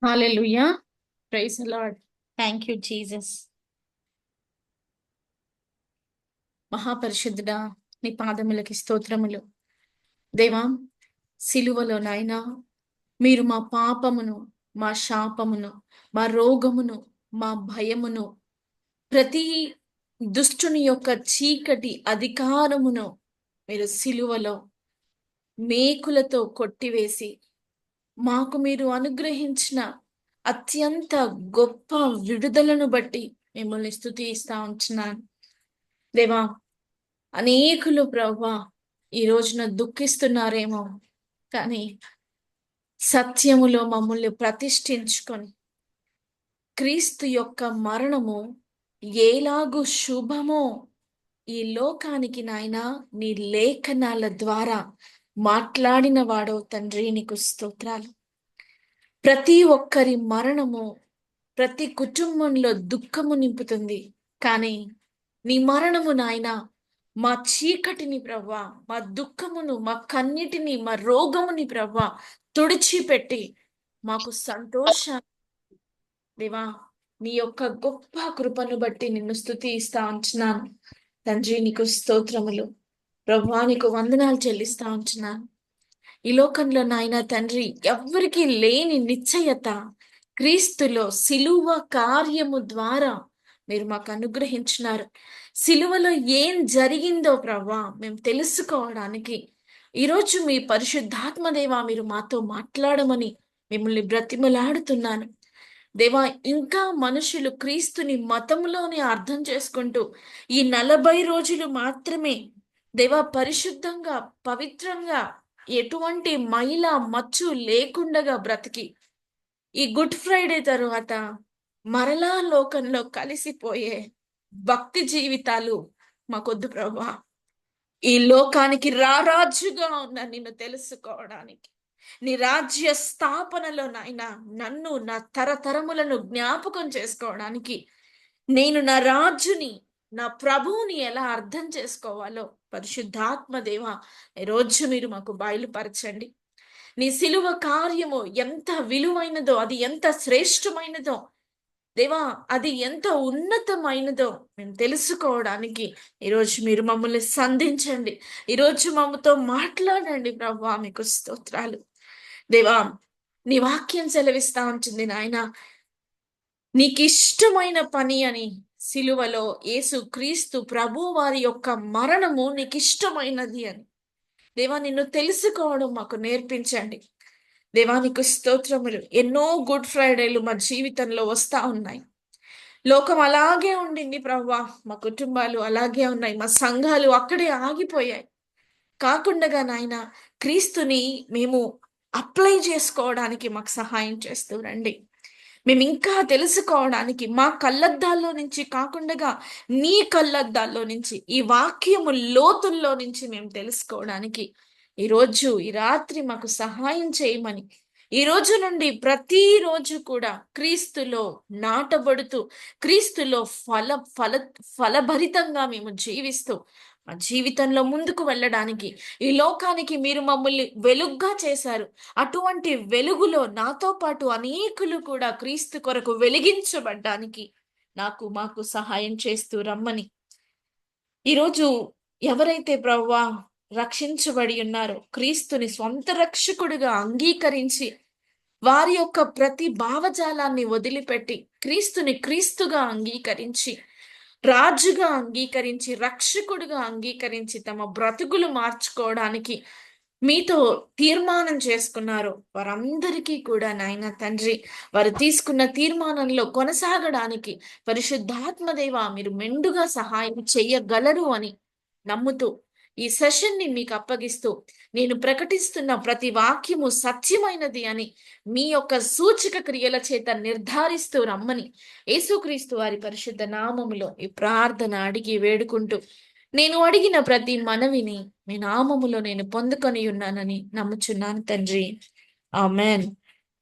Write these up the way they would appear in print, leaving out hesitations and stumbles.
Hallelujah. Praise the Lord. Thank you Jesus. మహాపరిశుద్ధుడా, నీ పాదములకి స్తోత్రములు. దేవా, సిలువలో నాయనా మీరు మా పాపమును, మా శాపమును, మా రోగమును, మా భయమును, ప్రతి దుష్టుని యొక్క చీకటి అధికారమును మీరు సిలువలో మేకులతో కొట్టివేసి మాకు మీరు అనుగ్రహించిన అత్యంత గొప్ప విడుదలను బట్టి మిమ్మల్ని స్తుతిస్తా ఉంటున్నాను. దేవా, అనేకులు ప్రభువా ఈ రోజున దుఃఖిస్తున్నారేమో, కానీ సత్యములో మమ్మల్ని ప్రతిష్ఠించుకొని క్రీస్తు యొక్క మరణము ఎలాగు శుభమో ఈ లోకానికి నాయనా నీ లేఖనాల ద్వారా మాట్లాడిన వాడో తండ్రి, నీకు స్తోత్రాలు. ప్రతి ఒక్కరి మరణము ప్రతి కుటుంబంలో దుఃఖము నింపుతుంది, కానీ నీ మరణము నాయనా మా చీకటిని ప్రవ్వా, మా దుఃఖమును, మా కన్నిటిని, మా రోగముని ప్రవ్వా తుడిచిపెట్టి మాకు సంతోషాన్ని దేవా, నీ యొక్క గొప్ప కృపను బట్టి నిన్ను స్తుతిస్తా ఉంటున్నాను తండ్రి. నీకు స్తోత్రములు ప్రవ్వా, నీకు వందనాలు చెల్లిస్తా ఉంటున్నాను. ఈ లోకంలో నాయన తండ్రి ఎవ్వరికి లేని నిశ్చయత క్రీస్తులో సిలువ కార్యము ద్వారా మీరు మాకు అనుగ్రహించినారు. సిలువలో ఏం జరిగిందో ప్రభా మేము తెలుసుకోవడానికి ఈరోజు మీ పరిశుద్ధాత్మ దేవా మీరు మాతో మాట్లాడమని మిమ్మల్ని బ్రతిమలాడుతున్నాను. దేవా, ఇంకా మనుషులు క్రీస్తుని మతంలోనే అర్థం చేసుకుంటూ ఈ 40 రోజులు మాత్రమే దేవా పరిశుద్ధంగా, పవిత్రంగా, ఎటువంటి మైల మచ్చు లేకుండగా బ్రతికి ఈ గుడ్ ఫ్రైడే తరువాత మరలా లోకంలో కలిసిపోయే భక్తి జీవితాలు మాకొద్దు ప్రభా. ఈ లోకానికి రారాజుగా ఉన్న నిన్ను తెలుసుకోవడానికి, నీ రాజ్య స్థాపనలో నాయనా నన్ను, నా తరతరములను జ్ఞాపకం చేసుకోవడానికి, నేను నా రాజుని, నా ప్రభువుని ఎలా అర్థం చేసుకోవాలో పరిశుద్ధాత్మ దేవా ఈరోజు మీరు మాకు బయలుపరచండి. నీ సిలువ కార్యము ఎంత విలువైనదో, అది ఎంత శ్రేష్టమైనదో దేవా, అది ఎంత ఉన్నతమైనదో మేము తెలుసుకోవడానికి ఈరోజు మీరు మమ్మల్ని సంధించండి. ఈరోజు మమ్మతో మాట్లాడండి ప్రభా. మీకు స్తోత్రాలు దేవా. నీ వాక్యం సెలవిస్తా ఉంటుంది నాయన, నీకు ఇష్టమైన పని అని. సిలువలో యేసు క్రీస్తు ప్రభు వారి యొక్క మరణము నీకు ఇష్టమైనది అని. దేవా, నిన్ను తెలుసుకోవడం మాకు నేర్పించండి. దేవానికి స్తోత్రములు. ఎన్నో గుడ్ ఫ్రైడేలు మా జీవితంలో వస్తా ఉన్నాయి. లోకం అలాగే ఉండింది ప్రభువా, మా కుటుంబాలు అలాగే ఉన్నాయి, మా సంఘాలు అక్కడే ఆగిపోయాయి. కాకుండా నాయన క్రీస్తుని మేము అప్లై చేసుకోవడానికి మాకు సహాయం చేస్తూ రండి. మేము ఇంకా తెలుసుకోవడానికి మా కళ్ళద్దాల్లో నుంచి కాకుండా నీ కళ్ళద్దాల్లో నుంచి, ఈ వాక్యము లోతుల్లో నుంచి మేము తెలుసుకోవడానికి ఈరోజు ఈ రాత్రి మాకు సహాయం చేయమని, ఈ రోజు నుండి ప్రతిరోజు కూడా క్రీస్తులో నాటబడుతూ క్రీస్తులో ఫలభరితంగా మేము జీవిస్తూ మా జీవితంలో ముందుకు వెళ్ళడానికి, ఈ లోకానికి మీరు మమ్మల్ని వెలుగ్గా చేశారు. అటువంటి వెలుగులో నాతో పాటు అనేకులు కూడా క్రీస్తు కొరకు వెలిగించబడ్డానికి మాకు సహాయం చేస్తూ రమ్మని. ఈరోజు ఎవరైతే ప్రభువా రక్షించబడి ఉన్నారో, క్రీస్తుని స్వంత రక్షకుడిగా అంగీకరించి వారి యొక్క ప్రతి భావజాలాన్ని వదిలిపెట్టి క్రీస్తుని క్రీస్తుగా అంగీకరించి, రాజుగా అంగీకరించి, రక్షకుడిగా అంగీకరించి తమ బ్రతుకులు మార్చుకోవడానికి మీతో తీర్మానం చేసుకున్నారు వారందరికీ కూడా నాయన తండ్రి, వారు తీసుకున్న తీర్మానంలో కొనసాగడానికి పరిశుద్ధాత్మదేవ మీరు మెండుగా సహాయం చెయ్యగలరు అని నమ్ముతూ ఈ సెషన్ ని మీకు అప్పగిస్తూ, నేను ప్రకటిస్తున్న ప్రతి వాక్యము సత్యమైనది అని మీ యొక్క సూచక క్రియల చేత నిర్ధారిస్తూ రమ్మని యేసుక్రీస్తు వారి పరిశుద్ధ నామములో ఈ ప్రార్థన అడిగి వేడుకుంటూ, నేను అడిగిన ప్రతి మనవిని మీ నామములో నేను పొందుకొని ఉన్నానని నమ్ముచున్నాను తండ్రి. Amen,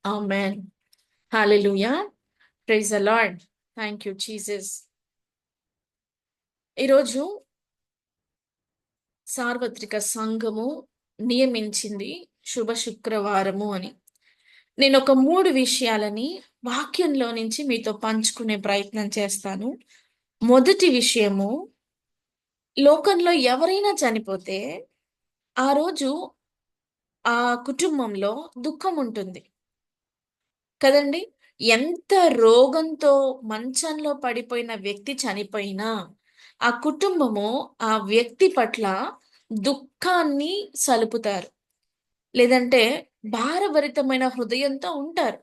amen. Hallelujah. Praise the lord. Thank you Jesus. ఈరోజు సార్వత్రిక సంఘము నియమించింది శుభ శుక్రవారము అని. నేనొక 3 విషయాలని వాక్యంలో నుంచి మీతో పంచుకునే ప్రయత్నం చేస్తాను. మొదటి విషయము, లోకంలో ఎవరైనా చనిపోతే, ఆ రోజు ఆ కుటుంబంలో దుఃఖముంటుంది. కదండీ! ఎంత రోగంతో మంచంలో పడిపోయిన వ్యక్తి చనిపోయినా, ఆ కుటుంబము ఆ వ్యక్తి పట్ల దుఃఖాన్ని సలుపుతారు. లేదంటే భారభరితమైన హృదయంతో ఉంటారు.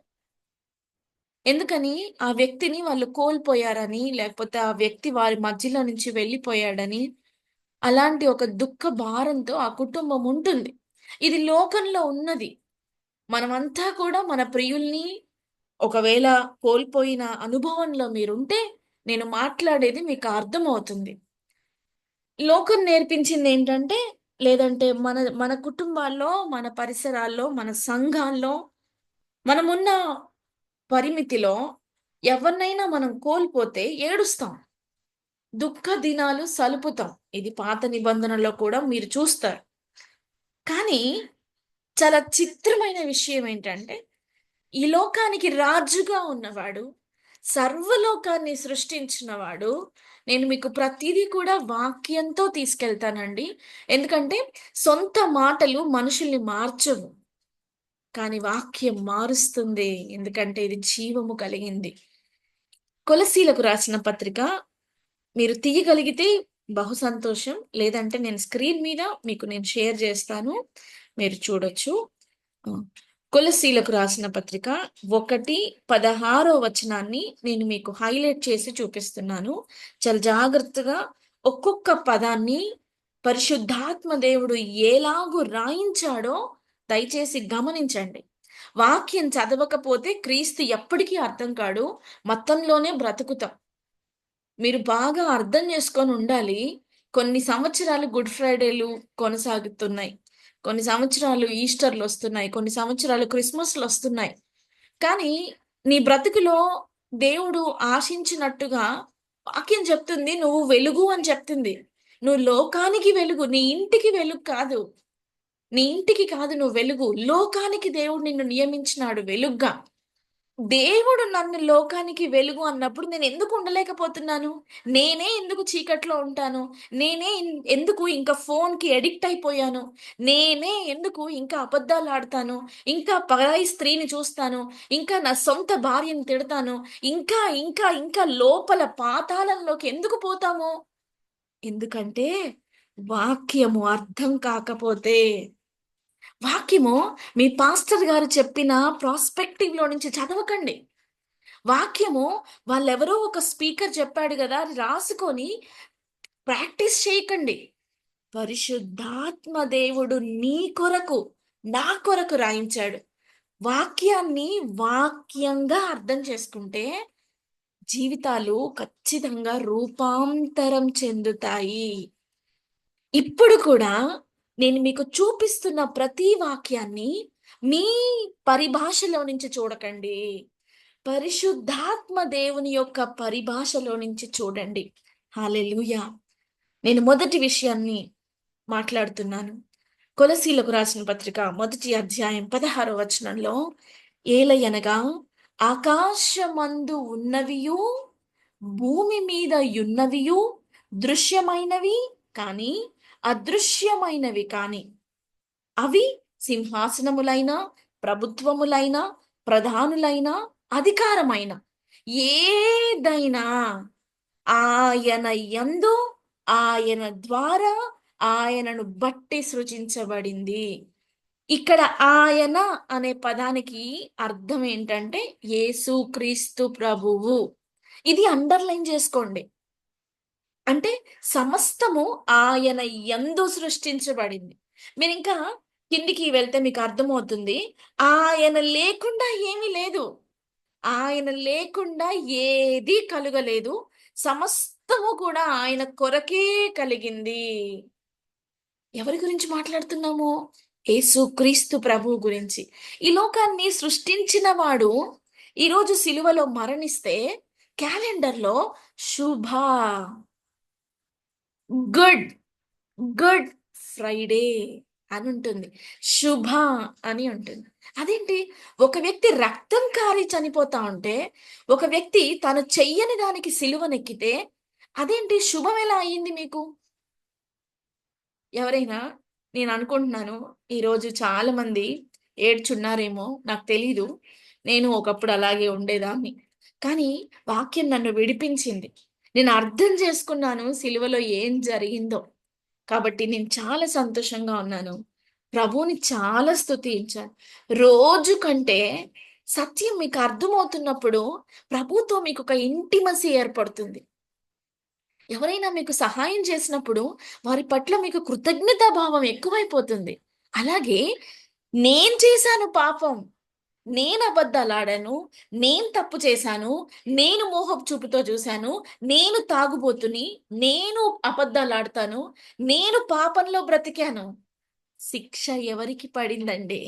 ఎందుకని? ఆ వ్యక్తిని వాళ్ళు కోల్పోయారని, లేకపోతే ఆ వ్యక్తి వారి మధ్యలో నుంచి వెళ్ళిపోయాడని, అలాంటి ఒక దుఃఖ భారంతో ఆ కుటుంబం ఉంటుంది. ఇది లోకంలో ఉన్నది. మనమంతా కూడా మన ప్రియుల్ని ఒకవేళ కోల్పోయిన అనుభవంలో మీరుంటే, నేను మాట్లాడేది మీకు అర్థమవుతుంది. లోకం నేర్పించిందేంటంటే, లేదంటే మన మన కుటుంబాల్లో, మన పరిసరాల్లో, మన సంఘాల్లో, మనమున్న పరిమితిలో ఎవరినైనా మనం కోల్పోతే ఏడుస్తాం. దుఃఖ దినాలు సలుపుతాం. ఇది పాత నిబంధనలో కూడా మీరు చూస్తారు. కానీ చాలా చిత్రమైన విషయం ఏంటంటే, ఈ లోకానికి రాజుగా ఉన్నవాడు, సర్వలోకాన్ని సృష్టించినవాడు, నేను మీకు ప్రతీదీ కూడా వాక్యంతో తీసుకెళ్తానండి. ఎందుకంటే సొంత మాటలు మనుషుల్ని మార్చవు. కానీ వాక్యం మారుస్తుంది. ఎందుకంటే ఇది జీవము కలిగింది. కొలస్సీలకు రాసిన పత్రిక మీరు తీయగలిగితే బహు సంతోషం. లేదంటే నేను స్క్రీన్ మీద మీకు నేను షేర్ చేస్తాను. మీరు చూడొచ్చు. ఆ! కొలస్సీలకు రాసిన పత్రిక 1:16 వచనాన్ని నేను మీకు హైలైట్ చేసి చూపిస్తున్నాను. చాలా జాగ్రత్తగా ఒక్కొక్క పదాన్ని పరిశుద్ధాత్మ దేవుడు ఎలాగు రాయించాడో దయచేసి గమనించండి. వాక్యం చదవకపోతే క్రీస్తు ఎప్పటికీ అర్థం కాడు. మత్తంలోనే బ్రతుకుతాం. మీరు బాగా అర్థం చేసుకొని ఉండాలి. కొన్ని సంవత్సరాలు గుడ్ ఫ్రైడేలు కొనసాగుతున్నాయి. కొన్ని సంవత్సరాలు ఈస్టర్‌లొస్తున్నాయి. కొన్ని సంవత్సరాలు క్రిస్మస్‌లొస్తున్నాయి. కానీ నీ బ్రతుకులో దేవుడు ఆశించినట్టుగా వాక్యం చెప్తుంది. నువ్వు వెలుగు అని చెప్తుంది. నువ్వు లోకానికి వెలుగు. నీ ఇంటికి వెలుగు కాదు. నీ ఇంటికి కాదు నువ్వు వెలుగు. లోకానికి దేవుడు నిన్ను నియమించినాడు వెలుగ్గా. దేవుడు నన్ను లోకానికి వెలుగు అన్నప్పుడు నేనెందుకు ఉండలేకపోతున్నాను? నేనే ఎందుకు చీకట్లో ఉంటాను? నేనే ఎందుకు ఇంకా ఫోన్‌కి అడిక్ట్ అయిపోయాను? నేనే ఎందుకు ఇంకా అబద్ధాలాడతాను? ఇంకా పరాయి స్త్రీని చూస్తాను? ఇంకా నా సొంత భార్యని తిడతాను? ఇంకా లోపల పాతాళంలోకి ఎందుకు పోతాము? ఎందుకంటే వాక్యము అర్థం కాకపోతే. వాక్యము మీ పాస్టర్ గారు చెప్పిన ప్రాస్పెక్టివ్‌లో నుంచి చదవకండి. వాక్యము వాళ్ళెవరో ఒక స్పీకర్ చెప్పాడు గదా! అది రాసుకొని ప్రాక్టీస్ చేయకండి. పరిశుద్ధాత్మ దేవుడు నీ కొరకు, నా కొరకు రాయించాడు. వాక్యాన్ని వాక్యంగా అర్థం చేసుకుంటే జీవితాలు ఖచ్చితంగా రూపాంతరం చెందుతాయి. ఇప్పుడు కూడా నేను మీకు చూపిస్తున్న ప్రతి వాక్యాన్ని మీ పరిభాషలో నుంచి చూడకండి. పరిశుద్ధాత్మ దేవుని యొక్క పరిభాషలో నుంచి చూడండి. హల్లెలూయా! నేను మొదటి విషయాన్ని మాట్లాడుతున్నాను. కొలస్సీలకు రాసిన పత్రిక మొదటి అధ్యాయం 16 వచనంలో ఏలయనగా ఆకాశమందు ఉన్నవియు, భూమి మీద యున్నవియు దృశ్యమైనవి కానీ, అదృశ్యమైనవి కానీ అవి సింహాసనములైన, ప్రభుత్వములైన, ప్రధానులైన, అధికారమైన ఏదైనా ఆయన యందు, ఆయన ద్వారా, ఆయనను బట్టి సృజించబడింది. ఇక్కడ ఆయన అనే పదానికి అర్థం ఏంటంటే యేసుక్రీస్తు ప్రభువు. ఇది అండర్‌లైన్ చేసుకోండి. అంటే సమస్తము ఆయన యందు సృష్టించబడింది. మీరింకా కిందికి వెళ్తే మీకు అర్థమవుతుంది. ఆయన లేకుండా ఏమీ లేదు. ఆయన లేకుండా ఏదీ కలుగలేదు. సమస్తము కూడా ఆయన కొరకే కలిగింది. ఎవరి గురించి మాట్లాడుతున్నాము? యేసుక్రీస్తు ప్రభువు గురించి. ఈ లోకాన్ని సృష్టించిన వాడు ఈరోజు సిలువలో మరణిస్తే క్యాలెండర్‌లో శుభ, గుడ్, గుడ్ ఫ్రైడే అని ఉంటుంది. శుభ అని ఉంటుంది. అదేంటి? ఒక వ్యక్తి రక్తం కారి చనిపోతా ఉంటే, ఒక వ్యక్తి తను చెయ్యని దానికి సిలువనెక్కితే, అదేంటి శుభం ఎలా అయింది మీకు? ఎవరైనా నేననుకుంటున్నాను, ఈరోజు చాలామంది ఏడ్చున్నారేమో నాకు తెలీదు. నేను ఒకప్పుడు అలాగే ఉండేదాన్ని. కానీ వాక్యం నన్ను విడిపించింది. నేను అర్థం చేసుకున్నాను సిలువలో ఏం జరిగిందో. కాబట్టి నేను చాలా సంతోషంగా ఉన్నాను. ప్రభువుని చాలా స్తుతించాను. రోజు కంటే సత్యం మీకు అర్థమవుతున్నప్పుడు ప్రభువుతో మీకొక ఇంటిమసీ ఏర్పడుతుంది. ఎవరైనా మీకు సహాయం చేసినప్పుడు వారి పట్ల మీకు కృతజ్ఞతా భావం ఎక్కువైపోతుంది. అలాగే నేను చేశాను పాపం. నేను అబద్ధాలాడాను. నేను తప్పు చేశాను. నేను మోహపు చూపుతో చూశాను. నేను తాగుబోతుని. నేను అబద్ధాలాడతాను. నేను పాపంలో బ్రతికాను. శిక్ష ఎవరికి పడిందండి?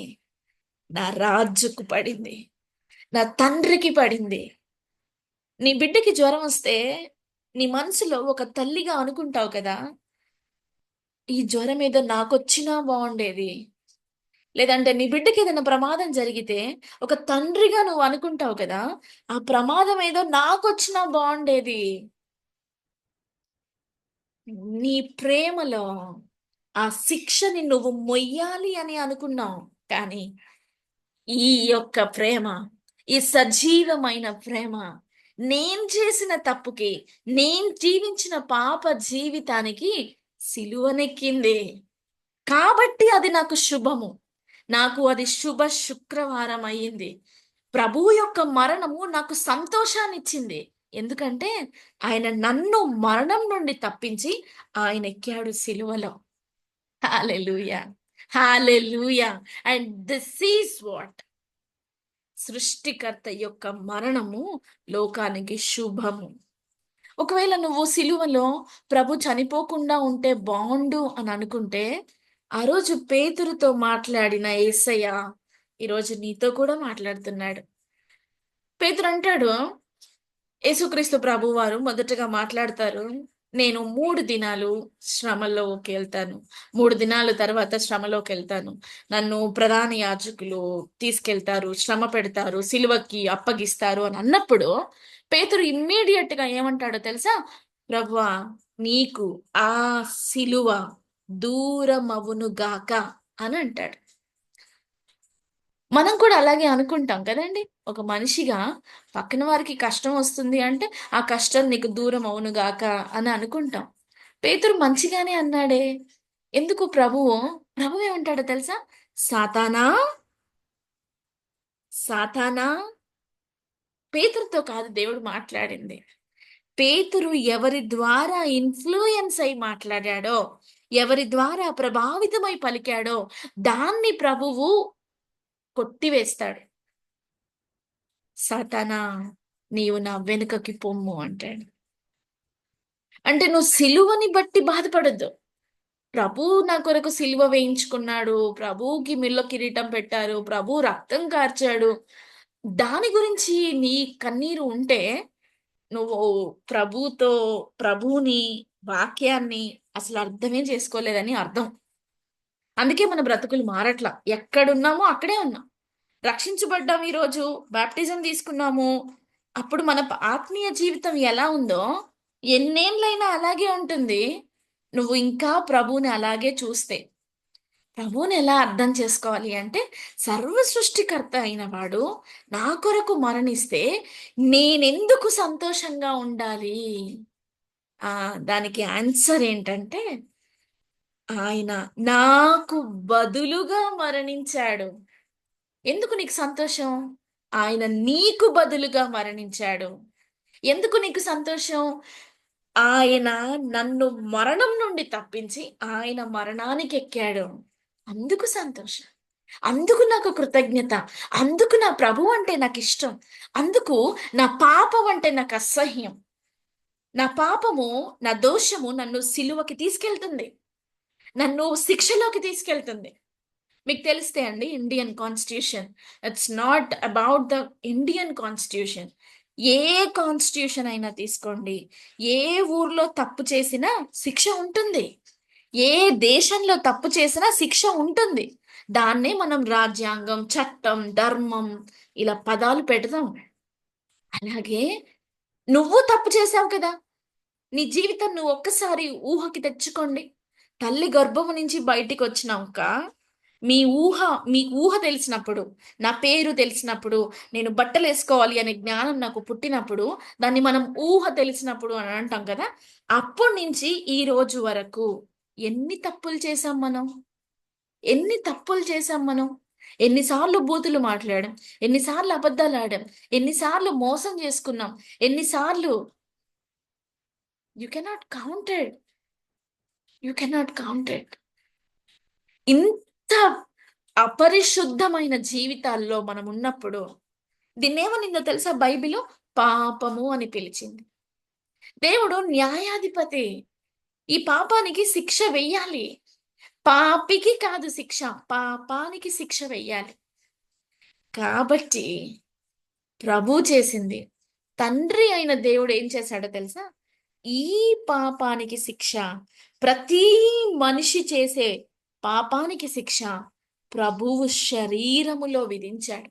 నా రాజుకు పడింది. నా తండ్రికి పడింది. నీ బిడ్డకి జ్వరం వస్తే నీ మనసులో ఒక తల్లిగా అనుకుంటావు కదా! ఈ జ్వరం ఏదో నాకొచ్చినా బావుండేది. లేదంటే నీ బిడ్డకి ఏదైనా ప్రమాదం జరిగితే ఒక తండ్రిగా నువ్వు అనుకుంటావు కదా! ఆ ప్రమాదం ఏదో నాకొచ్చినా బావుండేది. నీ ప్రేమలో ఆ శిక్షని నువ్వు మొయ్యాలి అని అనుకున్నావు. కానీ ఈ యొక్క ప్రేమ, ఈ సజీవమైన ప్రేమ, నేను చేసిన తప్పుకి, నేను జీవించిన పాప జీవితానికి సిలువనెక్కింది. కాబట్టి అది నాకు శుభము. నాకు అది శుభ శుక్రవారం అయ్యింది. ప్రభువు యొక్క మరణము నాకు సంతోషాన్నిచ్చింది. ఎందుకంటే ఆయన నన్ను మరణం నుండి తప్పించి ఆయన ఎక్కాడు సిలువలో. హల్లెలూయా! హల్లెలూయా! అండ్ దిస్ ఈస్ వాట్ సృష్టికర్త యొక్క మరణము లోకానికి శుభము. ఒకవేళ నువ్వు సిలువలో ప్రభు చనిపోకుండా ఉంటే బావుండు అని అనుకుంటే, ఆ రోజు పేతురుతో మాట్లాడిన యేసయ్య ఈరోజు నీతో కూడా మాట్లాడుతున్నాడు. పేతురు అంటాడు, యేసుక్రీస్తు ప్రభువారు మొదటగా మాట్లాడతారు. నేను 3 దినాలు శ్రమలోకెళ్తాను. 3 దినాల తర్వాత శ్రమలోకెళ్తాను. నన్ను ప్రధాన యాజకులు తీసుకెళ్తారు, శ్రమ పెడతారు, సిలువకి అప్పగిస్తారు అని అన్నప్పుడు పేతురు ఇమ్మీడియేట్‌గా ఏమంటాడో తెలుసా? ప్రభువా నీకు ఆ సిలువ దూరమవును గాక అని అంటాడు. మనం కూడా అలాగే అనుకుంటాం కదండీ! ఒక మనిషిగా పక్కన వారికి కష్టం వస్తుంది అంటే, ఆ కష్టం నీకు దూరం అవును గాక అని అనుకుంటాం. పేతురు మంచిగానే అన్నాడే. ఎందుకు ప్రభువేమంటాడో తెలుసా? సాతానా, సాతానా పేతురుతో కాదు దేవుడు మాట్లాడింది. పేతురు ఎవరి ద్వారా ఇన్‌ఫ్లూయెన్స్ అయి మాట్లాడాడో, ఎవరి ద్వారా ప్రభావితమై పలికాడో, దాన్ని ప్రభువు కొట్టివేస్తాడు. సాతానా నీవు నా వెనుకకి పొమ్ము అంటాడు. అంటే నువ్వు సిలువని బట్టి బాధపడొద్దు. ప్రభువు నా కొరకు సిలువ వేయించుకున్నాడు. ప్రభువుకి మెల్లో కిరీటం పెట్టారు. ప్రభువు రక్తం కార్చాడు. దాని గురించి నీ కన్నీరు ఉంటే నువ్వు ప్రభువుతో ప్రభువుని, వాక్యాన్ని అసలు అర్థమే చేసుకోలేదని అర్థం. అందుకే మన బ్రతుకులు మారట్ల. ఎక్కడున్నామో అక్కడే ఉన్నాం. రక్షించబడ్డాం ఈరోజు. బాప్టిజం తీసుకున్నాము. అప్పుడు మన ఆత్మీయ జీవితం ఎలా ఉందో, ఎన్నేండ్లైనా అలాగే ఉంటుంది. నువ్వు ఇంకా ప్రభువుని అలాగే చూస్తే. ప్రభువుని ఎలా అర్థం చేసుకోవాలి అంటే, సర్వ సృష్టికర్త అయిన వాడు నా కొరకు మరణిస్తే, నేనెందుకు సంతోషంగా ఉండాలి? దానికి ఆన్సర్ ఏంటంటే, ఆయన నాకు బదులుగా మరణించాడు. ఎందుకు నీకు సంతోషం? ఆయన నీకు బదులుగా మరణించాడు. ఎందుకు నీకు సంతోషం? ఆయన నన్ను మరణం నుండి తప్పించి, ఆయన మరణానికెక్కాడు. అందుకు సంతోషం. అందుకు నాకు కృతజ్ఞత. అందుకు నా ప్రభువంటే నాకిష్టం. అందుకు నా పాపం అంటే నాకు అసహ్యం. నా పాపము, నా దోషము నన్ను సిలువకి తీసుకెళ్తుంది. నన్ను శిక్షలోకి తీసుకెళ్తుంది. మీకు తెలిస్తే అండి Indian constitution it's not about the Indian constitution. A constitution అయినా తీసుకోండి. ఏ ఊర్లో తప్పు చేసినా శిక్ష ఉంటుంది. ఏ దేశంలో తప్పు చేసినా శిక్ష ఉంటుంది. దాన్నే మనం రాజ్యాంగం, చట్టం, ధర్మం ఇలా పదాలు పెడదాం. అలాగే నువ్వు తప్పు చేశావు కదా! నీ జీవితం నువ్వు ఒక్కసారి ఊహకి తెచ్చుకోండి. తల్లి గర్భము నుంచి బయటికి వచ్చినాక మీ ఊహ మీకు ఊహ తెలిసినప్పుడు, నా పేరు తెలిసినప్పుడు, నేను బట్టలు వేసుకోవాలి అనే జ్ఞానం నాకు పుట్టినప్పుడు, దాన్ని మనం ఊహ తెలిసినప్పుడు అని అంటాం కదా! అప్పటి నుంచి ఈ రోజు వరకు ఎన్ని తప్పులు చేశాం మనం? ఎన్ని తప్పులు చేశాం మనం? ఎన్నిసార్లు బూతులు మాట్లాడాం? ఎన్నిసార్లు అబద్ధాలు ఆడాం? ఎన్నిసార్లు మోసం చేసుకున్నాం? ఎన్నిసార్లు you cannot counted. You cannot counted. ఇంత అపరిశుద్ధమైన జీవితాల్లో మనం ఉన్నప్పుడు దీన్నేమనిందో తెలుసా బైబిలు? పాపము అని పిలిచింది. దేవుడు న్యాయాధిపతి. ఈ పాపానికి శిక్ష వెయ్యాలి. పాపికి కాదు శిక్ష, పాపానికి శిక్ష వెయ్యాలి. కాబట్టి ప్రభు చేసింది, తండ్రి అయిన దేవుడు ఏం చేశాడో తెలుసా? ఈ పాపానికి శిక్ష, ప్రతి మనిషి చేసే పాపానికి శిక్ష ప్రభువు శరీరములో విధించాడు.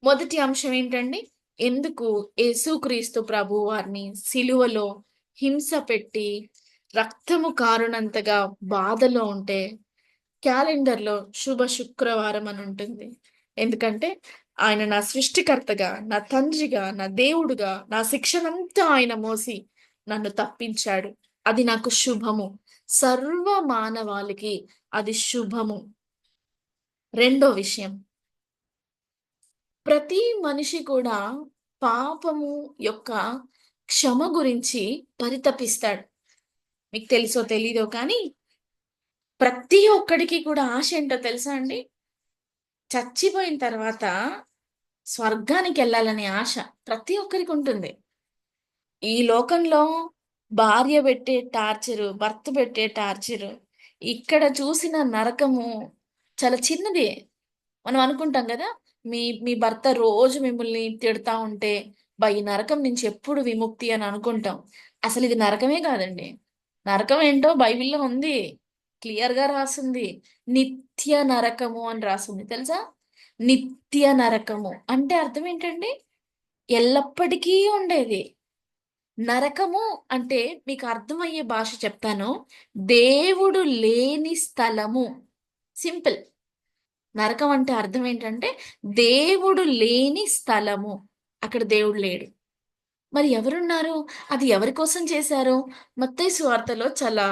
మొదటి అంశం ఏంటండి? ఎందుకు యేసుక్రీస్తు ప్రభు వారిని సిలువలో హింస పెట్టి రక్తము కారునంతగా బాధలో ఉంటే క్యాలెండర్లో శుభ శుక్రవారం అని ఉంటుంది. ఎందుకంటే ఆయన నా సృష్టికర్తగా, నా తండ్రిగా, నా దేవుడుగా, నా శిక్షనంతా ఆయన మోసి నన్ను తప్పించాడు. అది నాకు శుభము. సర్వ మానవాళికి అది శుభము. రెండో విషయం, ప్రతి మనిషి కూడా పాపము యొక్క క్షమ గురించి పరితపిస్తాడు. మీకు తెలుసో తెలీదో కానీ ప్రతి ఒక్కడికి కూడా ఆశ ఏంటో తెలుసా అండి? చచ్చిపోయిన తర్వాత స్వర్గానికి వెళ్ళాలనే ఆశ ప్రతి ఒక్కరికి ఉంటుంది. ఈ లోకంలో భార్య పెట్టే టార్చరు, భర్త పెట్టే టార్చరు, ఇక్కడ చూసిన నరకము చాలా చిన్నది. మనం అనుకుంటాం కదా, మీ మీ భర్త రోజు మిమ్మల్ని తిడతా ఉంటే ఈ నరకం నుంచి ఎప్పుడు విముక్తి అని అనుకుంటాం. అసలు ఇది నరకమే కాదండి. నరకం ఏంటో బైబిల్లో ఉంది, క్లియర్ గా రాసింది. నిత్య నరకము అని రాసింది తెలుసా? నిత్య నరకము అంటే అర్థం ఏంటండి? ఎల్లప్పటికీ ఉండేది. నరకము అంటే మీకు అర్థమయ్యే భాష చెప్తాను. దేవుడు లేని స్థలము. సింపుల్. నరకం అంటే అర్థం ఏంటంటే దేవుడు లేని స్థలము. అక్కడ దేవుడు లేడు. మరి ఎవరున్నారు? అది ఎవరి కోసం చేశారు? మత్తయి సువార్తలో చాలా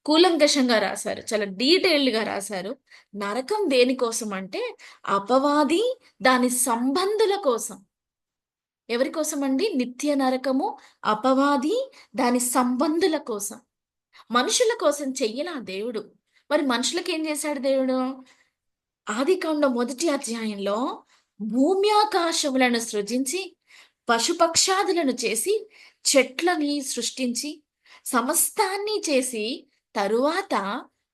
కూలంకషంగా రాశారు, చాలా డీటెయిల్డ్ గా రాశారు. నరకం దేనికోసం అంటే అపవాది దాని సంబంధుల కోసం. ఎవరి కోసం అండి నిత్య నరకము? అపవాది దాని సంబంధుల కోసం. మనుషుల కోసం చెయ్యలా దేవుడు. మరి మనుషులకు ఏం చేశాడు దేవుడు? ఆదికాండం మొదటి అధ్యాయంలో భూమి ఆకాశములను సృజించి పశుపక్షాదులను చేసి చెట్లని సృష్టించి సమస్తాన్ని చేసి తరువాత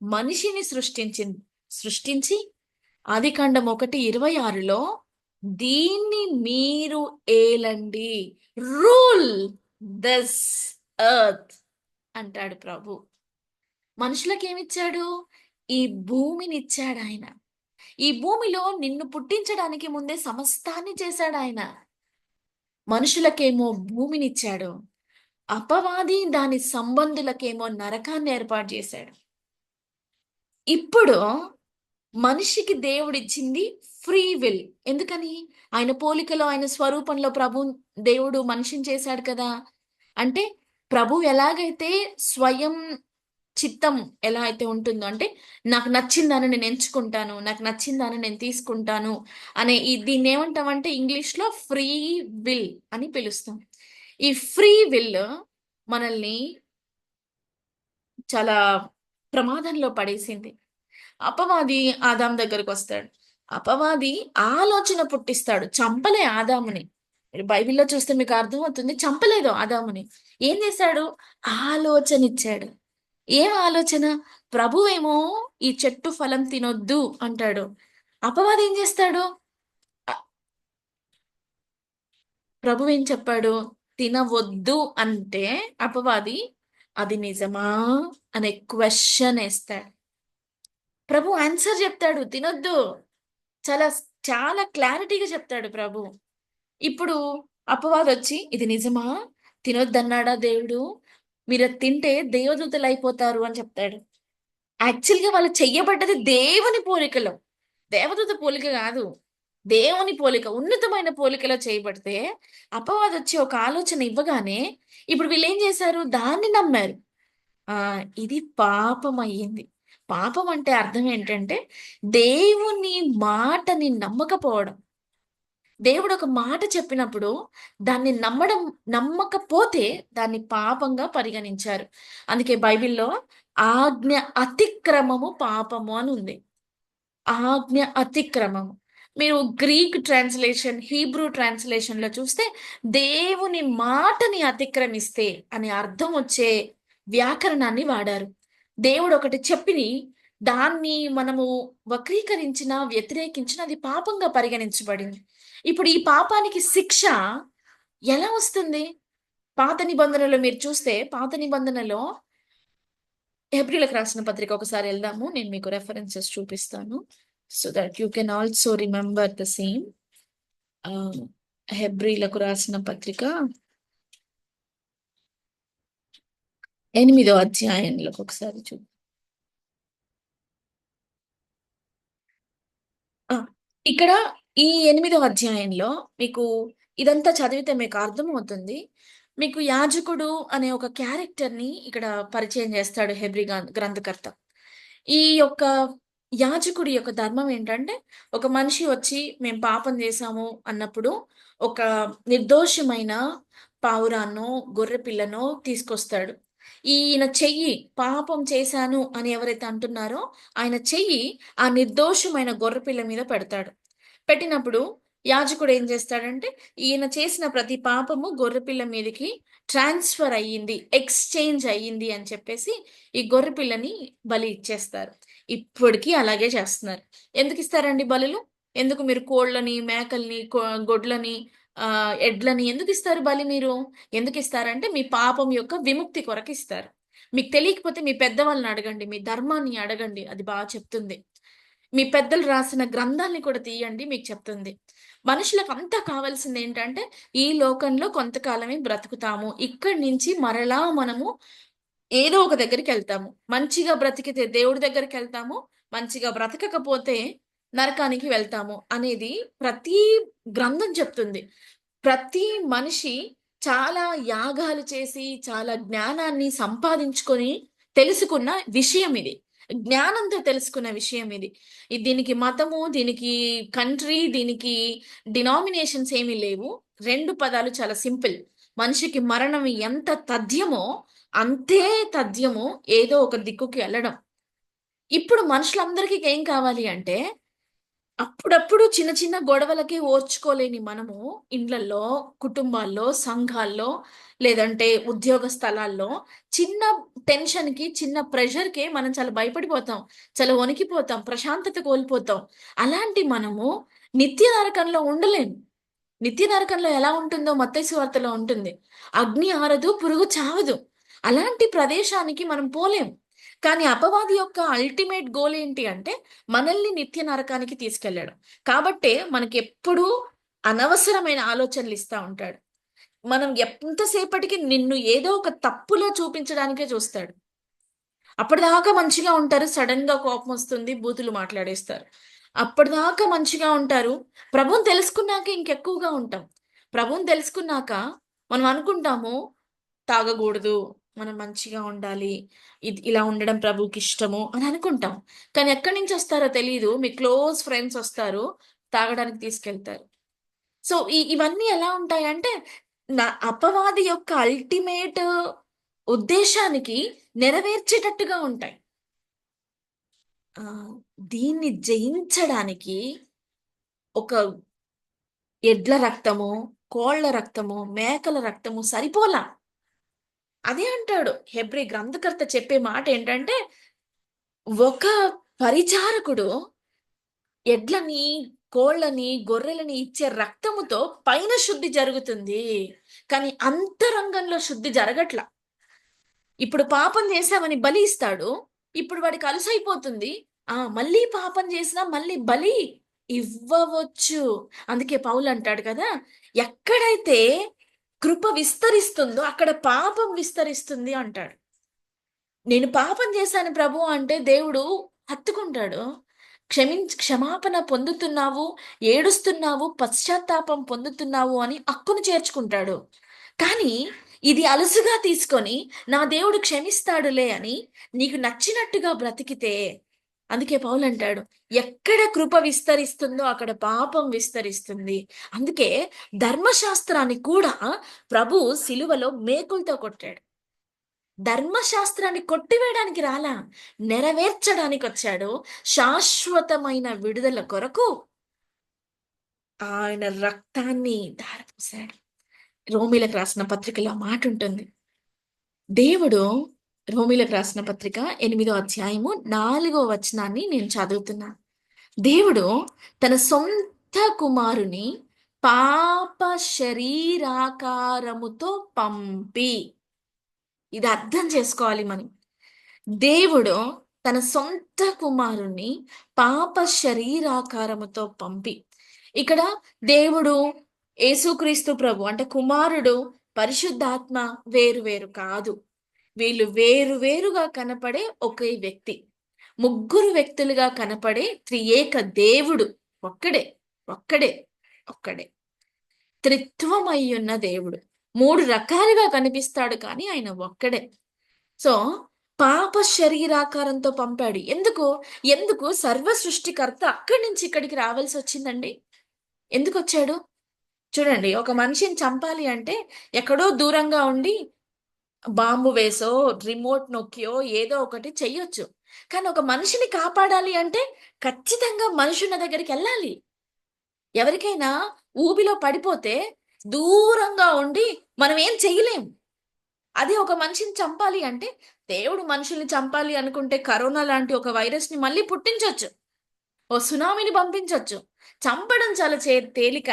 మనిషిని సృష్టించి ఆదికాండం 1:26లో దీన్ని మీరు ఏలండి, రూల్ దిస్ ఎర్త్ అంటాడు ప్రభు. మనుషులకు ఏమిచ్చాడు? ఈ భూమినిచ్చాడు ఆయన. ఈ భూమిలో నిన్ను పుట్టించడానికి ముందే సమస్తాన్ని చేశాడు ఆయన. మనుషులకేమో భూమినిచ్చాడు, అపవాది దాని సంబంధులకేమో నరకాన్ని ఏర్పాటు చేశాడు. ఇప్పుడు మనిషికి దేవుడిచ్చింది ఫ్రీ విల్. ఎందుకని? ఆయన పోలికలో ఆయన స్వరూపంలో దేవుడు మనిషిని చేశాడు కదా. అంటే ప్రభు ఎలాగైతే స్వయం చిత్తం ఎలా అయితే ఉంటుందో, అంటే నాకు నచ్చిందని నేను ఎంచుకుంటాను, నాకు నచ్చిందని నేను తీసుకుంటాను అనే దీన్ని ఏమంటామంటే ఇంగ్లీష్లో ఫ్రీ విల్ అని పిలుస్తాం. ఈ ఫ్రీ విల్ మనల్ని చాలా ప్రమాదంలో పడేసింది. అపవాది ఆదాం దగ్గరకు వస్తాడు. అపవాది ఆలోచన పుట్టిస్తాడు. చంపలే ఆదాముని. మీరు బైబిల్లో చూస్తే మీకు అర్థమవుతుంది, చంపలేదు ఆదాముని. ఏం చేశాడు? ఆలోచన ఇచ్చాడు. ఏం ఆలోచన? ప్రభువేమో ఈ చెట్టు ఫలం తినొద్దు అంటాడు. అపవాది ఏం చేస్తాడు? అ- ప్రభు ఏం చెప్పాడు? తినవద్దు అంటే అపవాది అది నిజమా అనే క్వశ్చన్ వేస్తాడు. ప్రభు ఆన్సర్ చెప్తాడు, తినొద్దు. చాలా చాలా క్లారిటీగా చెప్తాడు ప్రభు. ఇప్పుడు అపవాదొచ్చి ఇది నిజమా? తినొద్దన్నాడా దేవుడు? మీరది తింటే దేవదూతలు అయిపోతారు అని చెప్తాడు. యాక్చువల్‌గా వాళ్ళు చెయ్యబడ్డది దేవుని పోలికలో. దేవదూత పోలిక గాదు. దేవుని పోలిక, ఉన్నతమైన పోలికలో చేయబడితే, అపవాదొచ్చి ఒక ఆలోచన ఇవ్వగానే, ఇప్పుడు వీళ్ళేం చేశారు? దాన్ని నమ్మారు. ఇది పాపమయ్యింది. పాపం అంటే అర్థం ఏంటంటే, దేవుని మాటని నమ్మకపోవడం. దేవుడు ఒక మాట చెప్పినప్పుడు దాన్ని నమ్మకపోతే దాన్ని పాపంగా పరిగణించారు. అందుకే బైబిల్‌లో ఆజ్ఞ అతిక్రమము పాపము అని ఉంది. ఆజ్ఞ అతిక్రమము. మీరు గ్రీక్ ట్రాన్స్‌లేషన్, హీబ్రూ ట్రాన్స్‌లేషన్‌లో చూస్తే దేవుని మాటని అతిక్రమిస్తే అనే అర్థం వచ్చే వ్యాకరణాన్ని వాడారు. దేవుడు ఒకటి చెప్పి దాన్ని మనము వక్రీకరించినా, వ్యతిరేకించినా అది పాపంగా పరిగణించబడింది. ఇప్పుడు ఈ పాపానికి శిక్ష ఎలా వస్తుంది? పాత నిబంధనలో మీరు చూస్తే, పాత నిబంధనలో హెబ్రీయులకు రాసిన పత్రిక ఒకసారి ఎళ్దాము. నేను మీకు రెఫరెన్సెస్ చూపిస్తాను. So that you can also remember the same. ఆహ్, హెబ్రీయులకు రాసిన పత్రిక 8వ అధ్యాయంలోకి ఒకసారి ఆ! ఇక్కడ ఈ 8వ అధ్యాయంలో మీకు ఇదంతా చదివితే మీకు అర్థమవుతుంది. మీకు యాజకుడు అనే ఒక క్యారెక్టర్‌ని ఇక్కడ పరిచయం చేస్తాడు హెబ్రీ గ్రంథకర్త. ఈ యొక్క యాజకుడి యొక్క ధర్మం ఏంటంటే, ఒక మనిషి వచ్చి మేము పాపం చేశాము అన్నప్పుడు, ఒక నిర్దోషమైన పావురాన్నో, గొర్రె పిల్లనో తీసుకొస్తాడు. ఈయన చెయ్యి పాపం చేశాను అని ఎవరైతే అంటున్నారో, ఆయన చెయ్యి ఆ నిర్దోషమైన గొర్రెపిల్ల మీద పెడతాడు. పెట్టినప్పుడు యాజకుడు ఏం చేస్తాడంటే, ఈయన చేసిన ప్రతి పాపము గొర్రెపిల్ల మీదకి ట్రాన్స్‌ఫర్ అయ్యింది, ఎక్స్‌చేంజ్ అయ్యింది అని చెప్పేసి, ఈ గొర్రెపిల్లని బలి ఇచ్చేస్తారు. ఇప్పటికి అలాగే చేస్తున్నారు. ఎందుకిస్తారండి బలులు? ఎందుకు మీరు కోళ్ళని, మేకల్ని, గొడ్లని, ఎడ్లని ఎందుకిస్తారు బలి మీరు? ఎందుకిస్తారంటే, మీ పాపం యొక్క విముక్తి కొరకిస్తారు. మీకు తెలియకపోతే మీ పెద్దవాళ్ళని అడగండి. మీ ధర్మాన్ని అడగండి. అది చెప్తుంది. మీ పెద్దలు రాసిన గ్రంథాల్ని కూడా తీయండి మీకు చెప్తుంది. మనుషులకంతా కావాల్సిందేంటంటే, ఈ లోకంలో కొంతకాలమే బ్రతుకుతాము. ఇక్కడి నుంచి మరలా మనము ఏదో ఒక దగ్గరికెళ్తాము. మంచిగా బ్రతికితే దేవుడి దగ్గరికెళ్తాము. మంచిగా బ్రతకకపోతే నరకానికి వెళ్తాము అనేది ప్రతి గ్రంథం చెప్తుంది. ప్రతి మనిషి చాలా యాగాలు చేసి, చాలా జ్ఞానాన్ని సంపాదించుకొని తెలుసుకున్న విషయం ఇది. జ్ఞానంతో తెలుసుకున్న విషయం ఇది. దీనికి మతము, దీనికి కంట్రీ, దీనికి డినామినేషన్స్ ఏమీ లేవు. 2 పదాలు చాలా సింపుల్. మనిషికి మరణం ఎంత తథ్యమో, అంతే తథ్యము ఏదో ఒక దిక్కుకి ఎళ్ళడం. ఇప్పుడు మనుషులందరికీ ఏం కావాలి అంటే అప్పుడప్పుడు చిన్న చిన్న గొడవలకి ఓర్చుకోలేని మనము ఇండ్లల్లో, కుటుంబాల్లో, సంఘాల్లో లేదంటే ఉద్యోగ స్థలాల్లో చిన్న టెన్షన్‌కి, చిన్న ప్రెషర్‌కే మనం చాలా భయపడిపోతాం. చాలా వణికిపోతాం. ప్రశాంతత కోల్పోతాం. అలాంటి మనము నిత్య నరకంలో ఉండలేము. నిత్య నరకంలో ఎలా ఉంటుందో మత్తయి సువార్తలో ఉంటుంది. అగ్ని ఆరదు, పురుగు చావదు. అలాంటి ప్రదేశానికి మనం పోలేం. కానీ అపవాది యొక్క అల్టిమేట్ గోల్ ఏంటి అంటే, మనల్ని నిత్య నరకానికి తీసుకెళ్ళడం. కాబట్టే మనకెప్పుడూ అనవసరమైన ఆలోచనలిస్తా ఉంటాడు. మనం ఎంతసేపటికి నిన్ను ఏదో ఒక తప్పులో చూపించడానికే చూస్తాడు. అప్పటిదాకా మంచిగా ఉంటారు. సడెన్‌గా కోపమొస్తుంది. బూతులు మాట్లాడేస్తారు. అప్పటిదాకా మంచిగా ఉంటారు. ప్రభువుని తెలుసుకున్నాక ఇంకెక్కువగా ఉంటాం. ప్రభువుని తెలుసుకున్నాక మనం అనుకుంటాము, తాగగూడదు. మనం మంచిగా ఉండాలి. ఇలా ఉండడం ప్రభువుకిష్టము అని అనుకుంటాం. కానీ ఎక్కడి నుంచొస్తారో తెలీదు. మీ క్లోజ్ ఫ్రెండ్స్ ఒస్తారు. తాగడానికి తీసుకెళ్తారు. సో, ఇవన్నీ ఎలా ఉంటాయంటే, అపవాది యొక్క అల్టిమేట్ ఉద్దేశానికి నెరవేర్చేటట్టుగా ఉంటాయి. దీన్ని జయించడానికి ఒక ఎడ్ల రక్తము, కోళ్ళ రక్తము, మేకల రక్తము సరిపోలా. అదే అంటాడు హెబ్రీ గ్రంథకర్త చెప్పే మాటేంటంటే, ఒక పరిచారకుడు ఎడ్లని, కోళ్ళని, గొర్రెలని ఇచ్చే రక్తముతో పైన శుద్ధి జరుగుతుంది. కానీ అంతరంగంలో శుద్ధి జరగట్ల. ఇప్పుడు పాపం చేశామని బలి ఇస్తాడు. ఇప్పుడు వాడికి అలుసైపోతుంది. మళ్ళీ పాపం చేసినా మళ్ళీ బలి ఇవ్వవచ్చు. అందుకే పౌలు అంటాడు కదా! ఎక్కడైతే కృప విస్తరిస్తుందో అక్కడ పాపం విస్తరిస్తుంది అంటాడు. నేను పాపం చేశాను ప్రభు అంటే దేవుడు హత్తుకుంటాడు. క్షమాపణ పొందుతున్నావు, ఏడుస్తున్నావు, పశ్చాత్తాపం పొందుతున్నావు అని హక్కును చేర్చుకుంటాడు. కానీ ఇది అలుసుగా తీసుకొని నా దేవుడు క్షమిస్తాడులే అని నీకు నచ్చినట్టుగా బ్రతికితే, అందుకే పౌలు అంటాడు ఎక్కడ కృప విస్తరిస్తుందో అక్కడ పాపం విస్తరిస్తుంది. అందుకే ధర్మశాస్త్రాన్ని కూడా ప్రభు సిలువలో మేకులతో కొట్టాడు. ధర్మశాస్త్రాన్ని కొట్టివేయడానికి రాలా, నెరవేర్చడానికి వచ్చాడు. శాశ్వతమైన విడుదల కొరకు ఆయన రక్తాన్ని ధారపోశాడు. రోమీలకు రాసిన పత్రికలో మాట ఉంటుంది. దేవుడు రోమీలకు రాసిన పత్రిక 8వ అధ్యాయము 4వ వచనాన్ని నేను చదువుతున్నా. దేవుడు తన సొంత కుమారుని పాప శరీరాకారముతో పంపి, ఇది అర్థం చేసుకోవాలి మనం. దేవుడు తన సొంత కుమారుణ్ణి పాప శరీరాకారముతో పంపి, ఇక్కడ దేవుడు యేసుక్రీస్తు ప్రభు అంటే కుమారుడు పరిశుద్ధాత్మ వేరు వేరు కాదు. వీళ్ళు వేరు వేరుగా కనపడే ఒకే వ్యక్తి. ముగ్గురు వ్యక్తులుగా కనపడే త్రియేక దేవుడు ఒక్కడే, ఒక్కడే, ఒక్కడే. త్రిత్వమై ఉన్న దేవుడు. 3 రకాలుగా కనిపిస్తాడు కానీ ఆయన ఒక్కడే. సో పాప శరీరాకారంతో పంపాడు. ఎందుకు సర్వ సృష్టికర్త అక్కడి నుంచి ఇక్కడికి రావాల్సి వచ్చిందండి? ఎందుకు వచ్చాడు? చూడండి, ఒక మనిషిని చంపాలి అంటే ఎక్కడో దూరంగా ఉండి బాంబు వేసో రిమోట్ నొక్కియో ఏదో ఒకటి చెయ్యొచ్చు. కానీ ఒక మనిషిని కాపాడాలి అంటే ఖచ్చితంగా మనుషుల దగ్గరికి వెళ్ళాలి. ఎవరికైనా ఊబిలో పడిపోతే దూరంగా ఉండి మనం ఏం చెయ్యలేం. అదే ఒక మనిషిని చంపాలి అంటే, దేవుడు మనుషుల్ని చంపాలి అనుకుంటే కరోనా లాంటి ఒక వైరస్ ని మళ్ళీ పుట్టించొచ్చు, ఓ సునామీని పంపించొచ్చు. చంపడం చాలా తేలిక.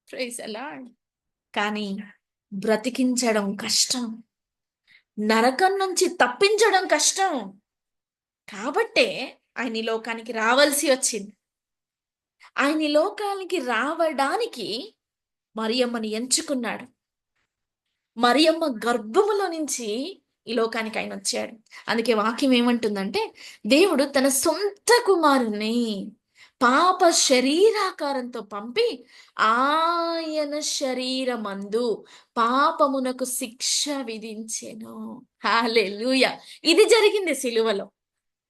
ప్రైజ్ అలార్డ్. కానీ బ్రతికించడం కష్టం. నరకం నుంచి తప్పించడం కష్టం. కాబట్టే ఆయన ఈ లోకానికి రావాల్సి వచ్చింది. ఆయన ఈ లోకానికి రావడానికి మరియమ్మని ఎంచుకున్నాడు. మరియమ్మ గర్భములో నుంచి ఈ లోకానికి ఆయన వచ్చాడు. అందుకే వాక్యం ఏమంటుందంటే, దేవుడు తన సొంత కుమారుని పాప శరీరాకారంతో పంపి ఆయన శరీరమందు పాపమునకు శిక్ష విధించెను. హల్లెలూయా. ఇది జరిగింది సిలువలో.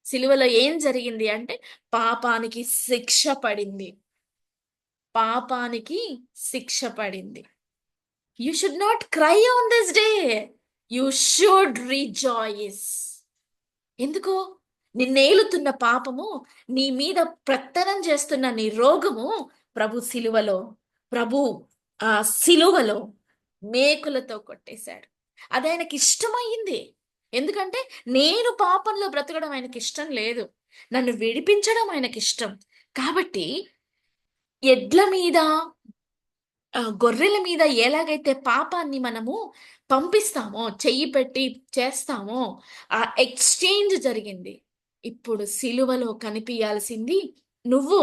సిలువలో ఏం జరిగింది అంటే పాపానికి శిక్ష పడింది. పాపానికి శిక్ష పడింది. You should not cry on this day. You should rejoice. ఎందుకు? నిన్నేలుతున్న పాపము, నీ మీద ప్రత్తరం చేస్తున్న నీ రోగము ప్రభు ఆ సిలువలో మేకులతో కొట్టేశాడు. అది ఆయనకి ఇష్టమయ్యింది. ఎందుకంటే నేను పాపంలో బ్రతకడం ఆయనకి ఇష్టం లేదు, నన్ను విడిపించడం ఆయనకి ఇష్టం. కాబట్టి ఎడ్ల మీద గొర్రెల మీద ఎలాగైతే పాపాన్ని మనము పంపిస్తామో, చెయ్యి పెట్టి చేస్తామో, ఆ ఎక్స్చేంజ్ జరిగింది. ఇప్పుడు సిలువలో కనిపించాల్సింది నువ్వు,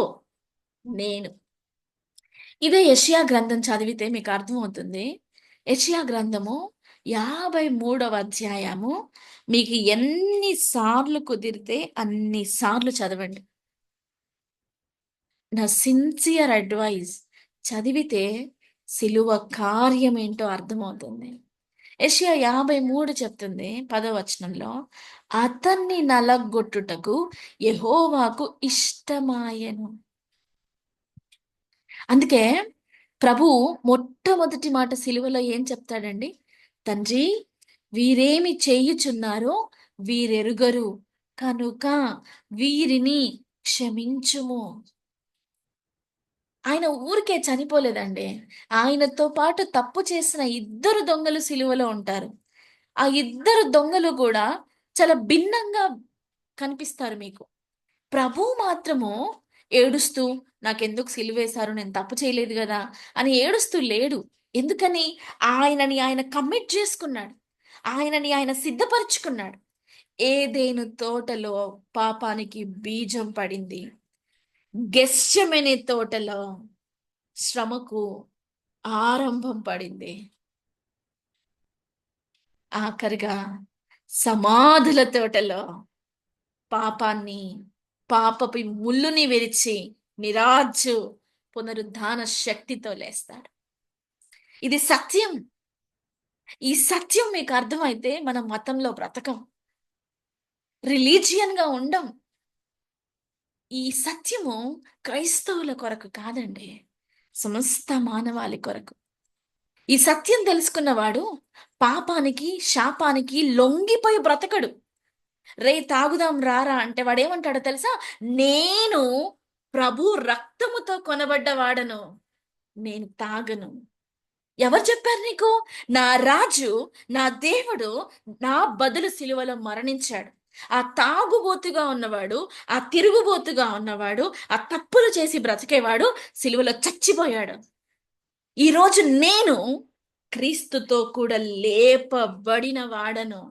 నేను. ఇదే యెషయా గ్రంథం చదివితే మీకు అర్థమవుతుంది. యెషయా గ్రంథము 53వ అధ్యాయము మీకు ఎన్ని సార్లు కుదిరితే అన్ని సార్లు చదవండి. నా సిన్సియర్ అడ్వైజ్, చదివితే సిలువ కార్యం ఏంటో అర్థమవుతుంది. యెషయా 53 చెప్తుంది 10వ వచనంలో, అతన్ని నలగొట్టుటకు యెహోవాకు ఇష్టమాయెను. అందుకే ప్రభు మొట్టమొదటి మాట సిలువలో ఏం చెప్తాడండి? తండ్రి, వీరేమి చేయుచున్నారో వీరెరుగరు కనుక వీరిని క్షమించుము. ఆయన ఊరికే చనిపోలేదండి. ఆయనతో పాటు తప్పు చేసిన 2 దొంగలు సిలువలో ఉంటారు. ఆ 2 దొంగలు కూడా చాలా భిన్నంగా కనిపిస్తారు మీకు. ప్రభు మాత్రము ఏడుస్తూ, నాకెందుకు సిలువేశారు, నేను తప్పు చేయలేదు కదా అని ఏడుస్తూ లేడు. ఎందుకని? ఆయనని ఆయన కమిట్ చేసుకున్నాడు. ఆయనని ఆయన సిద్ధపరుచుకున్నాడు. ఏదెను తోటలో పాపానికి బీజం పడింది. గెత్సేమనే తోటలో శ్రమకు ఆరంభం పడింది. ఆఖరిగా సమాధుల తోటలో పాపాన్ని, పాపపు ముళ్ళుని విరిచి మిరాజు పునరుద్ధాన శక్తితో లేస్తాడు. ఇది సత్యం. ఈ సత్యం మీకు అర్థమైతే మనం మతంలో బ్రతకం, రిలీజియన్ గా ఉండం. ఈ సత్యము క్రైస్తవుల కొరకు కాదండి, సమస్త మానవాళి కొరకు. ఈ సత్యం తెలుసుకున్నవాడు పాపానికి, శాపానికి లొంగిపోయి బ్రతకడు. రే తాగుదాం రారా అంటే వాడేమంటాడో తెలుసా? నేను ప్రభు రక్తముతో కొనబడ్డవాడను, నేను తాగను. ఎవరు చెప్పారు నీకు? నా రాజు, నా దేవుడు నా బదులు సిలువలో మరణించాడు. ఆ తాగుబోతుగా ఉన్నవాడు, ఆ తిరుగుబోతుగా ఉన్నవాడు, ఆ తప్పులు చేసి బ్రతికేవాడు సిలువలో చచ్చిపోయాడు. ఈరోజు నేను క్రీస్తుతో కూడా లేపబడిన వాడను.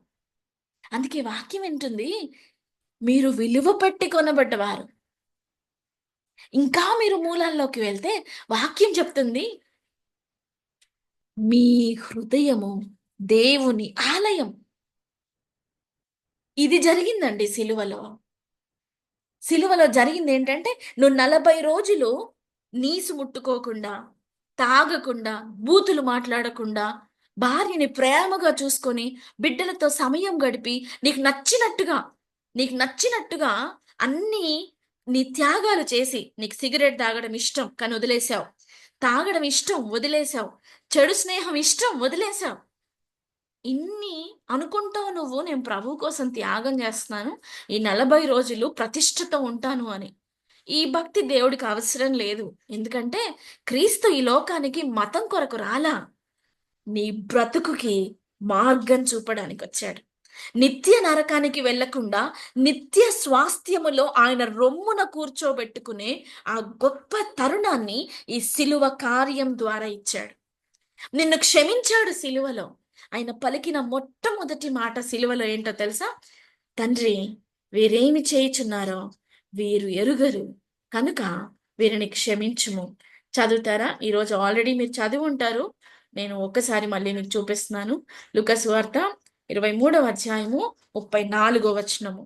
అందుకే వాక్యం ఏంటుంది? మీరు విలువ పెట్టి కొనబడ్డవారు. ఇంకా మీరు మూలాల్లోకి వెళ్తే వాక్యం చెప్తుంది, మీ హృదయము దేవుని ఆలయం. ఇది జరిగిందండి సిలువలో. సిలువలో జరిగింది ఏంటంటే, నువ్వు 40 రోజులు నీసు ముట్టుకోకుండా, తాగకుండా, బూతులు మాట్లాడకుండా, భార్యని ప్రేమగా చూసుకొని, బిడ్డలతో సమయం గడిపి, నీకు నచ్చినట్టుగా అన్ని నీ త్యాగాలు చేసి, నీకు సిగరెట్ తాగడం ఇష్టం కానీ వదిలేసావు, తాగడం ఇష్టం వదిలేసావు, చెడు స్నేహం ఇష్టం వదిలేసావు. ఇన్ని అనుకుంటావు నువ్వు, నేను ప్రభు కోసం త్యాగం చేస్తున్నాను, ఈ 40 రోజులు ప్రతిష్ఠతో ఉంటాను అని. ఈ భక్తి దేవుడికి అవసరం లేదు. ఎందుకంటే క్రీస్తు ఈ లోకానికి మతం కొరకు రాలా, నీ బ్రతుకుకి మార్గం చూపడానికి వచ్చాడు. నిత్య నరకానికి వెళ్లకుండా నిత్య స్వాస్థ్యములో ఆయన రొమ్మున కూర్చోబెట్టుకునే ఆ గొప్ప తరుణాన్ని ఈ సిలువ కార్యం ద్వారా ఇచ్చాడు. నిన్ను క్షమించాడు సిలువలో. ఆయన పలికిన మొట్టమొదటి మాట సిలువలో ఏంటో తెలుసా? తండ్రి, వీరేమి చేయుచున్నారో వీరు ఎరుగరు కనుక వీరిని క్షమించుము. చదువుతారా? ఈరోజు ఆల్రెడీ మీరు చదివి ఉంటారు, నేను ఒక్కసారి మళ్ళీ మీకు చూపిస్తున్నాను. లూకా సువార్త 23వ అధ్యాయము 34వ వచనము.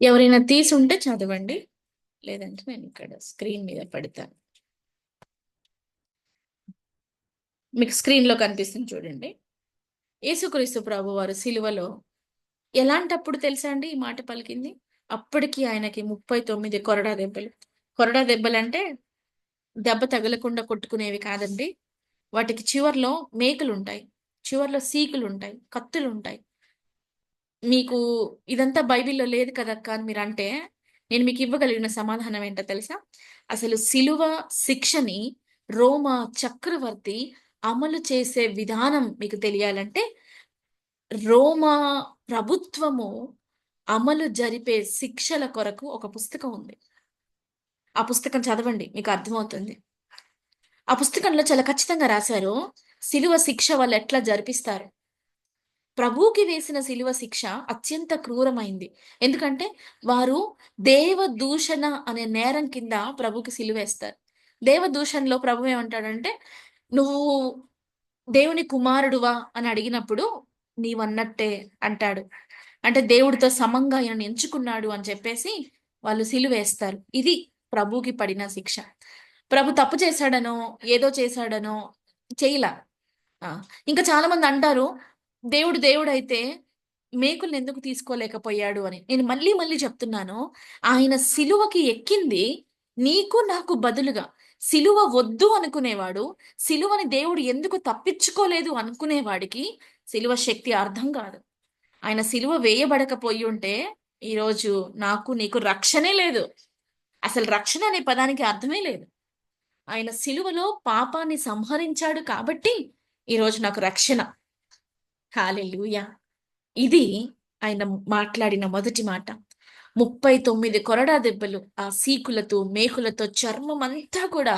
ఎవరైనా తీసుంటే చదవండి, లేదంటే నేను ఇక్కడ స్క్రీన్ మీద పెడతాను. మీకు స్క్రీన్ లో కనిపిస్తుంది చూడండి. యేసుక్రీస్తు ప్రభు వారు సిలువలో ఎలాంటప్పుడు తెలుసా అండి ఈ మాట పలికింది? అప్పటికి ఆయనకి 39 కొరడా దెబ్బలు. కొరడా దెబ్బలు అంటే దెబ్బ తగలకుండా కొట్టుకునేవి కాదండి. వాటికి చివర్లో మేకులు ఉంటాయి, చివర్లో సీకులు ఉంటాయి, కత్తులు ఉంటాయి. మీకు ఇదంతా బైబిల్లో లేదు కదక్క అని మీరు అంటే, నేను మీకు ఇవ్వగలిగిన సమాధానం ఏంటో తెలుసా? అసలు సిలువ శిక్షని రోమా చక్రవర్తి అమలు చేసే విధానం మీకు తెలియాలంటే, రోమా ప్రభుత్వము అమలు జరిపే శిక్షల కొరకు ఒక పుస్తకం ఉంది. ఆ పుస్తకం చదవండి, మీకు అర్థమవుతుంది. ఆ పుస్తకంలో చాలా ఖచ్చితంగా రాశారు సిలువ శిక్ష వాళ్ళు ఎట్లా జరిపిస్తారు. ప్రభువుకి వేసిన సిలువ శిక్ష అత్యంత క్రూరమైంది. ఎందుకంటే వారు దేవదూషణ అనే నేరం కింద ప్రభుకి సిలువేస్తారు. దేవదూషణలో ప్రభు ఏమంటాడంటే, నువ్వు దేవుని కుమారుడువా అని అడిగినప్పుడు నీవన్నట్టే అంటాడు. అంటే దేవుడితో సమంగా ఆయనను ఎంచుకున్నాడు అని చెప్పేసి వాళ్ళు సిలువేస్తారు. ఇది ప్రభుకి పడిన శిక్ష. ప్రభు తప్పు చేశాడనో, ఏదో చేశాడనో చేయలా. ఆ! ఇంకా చాలా మంది అంటారు, దేవుడు దేవుడైతే మేకుల్ని ఎందుకు తీసుకోలేకపోయాడు అని. నేను మళ్ళీ మళ్ళీ చెప్తున్నాను, ఆయన సిలువకి ఎక్కింది నీకు నాకు బదులుగా. సిలువ వద్దు అనుకునేవాడు, సిలువని దేవుడు ఎందుకు తప్పించుకోలేదు అనుకునేవాడికి సిలువ శక్తి అర్థం కాదు. ఆయన సిలువ వేయబడకపోయి ఉంటే ఈరోజు నాకు నీకు రక్షణే లేదు. అసలు రక్షణ అనే పదానికి అర్థమే లేదు. ఆయన సిలువలో పాపాన్ని సంహరించాడు కాబట్టి ఈరోజు నాకు రక్షణ. హల్లెలూయా. ఇది ఆయన మాట్లాడిన మొదటి మాట. 39 కొరడా దెబ్బలు ఆ సీకులతో, మేకులతో చర్మం అంతా కూడా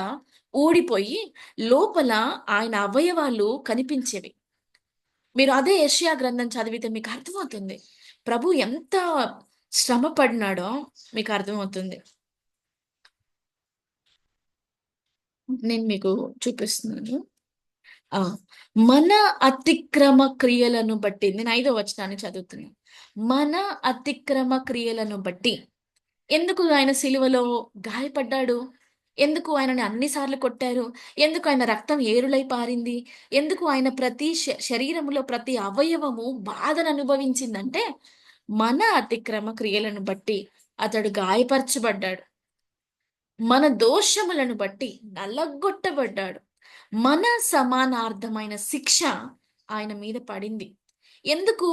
ఊడిపోయి లోపల ఆయన అవయవాలు కనిపించేవి. మీరు అదే యెషయా గ్రంథం చదివితే మీకు అర్థమవుతుంది. ప్రభు ఎంత శ్రమ పడినాడో మీకు అర్థమవుతుంది. నేను మీకు చూపిస్తున్నాను. ఆ! మన అతిక్రమ క్రియలను బట్టి నేను 5వ వచనాన్ని చదువుతున్నాను. మన అతిక్రమ క్రియలను బట్టి ఎందుకు ఆయన సిలువలో గాయపడ్డాడు? ఎందుకు ఆయనని అన్ని సార్లు కొట్టారు? ఎందుకు ఆయన రక్తం ఏరులై పారింది? ఎందుకు ఆయన ప్రతి శరీరములో ప్రతి అవయవము బాధను అనుభవించిందంటే, మన అతిక్రమ క్రియలను బట్టి అతడు గాయపరచబడ్డాడు. మన దోషములను బట్టి నలగొట్టబడ్డాడు. మన సమానార్థమైన శిక్ష ఆయన మీద పడింది. ఎందుకు?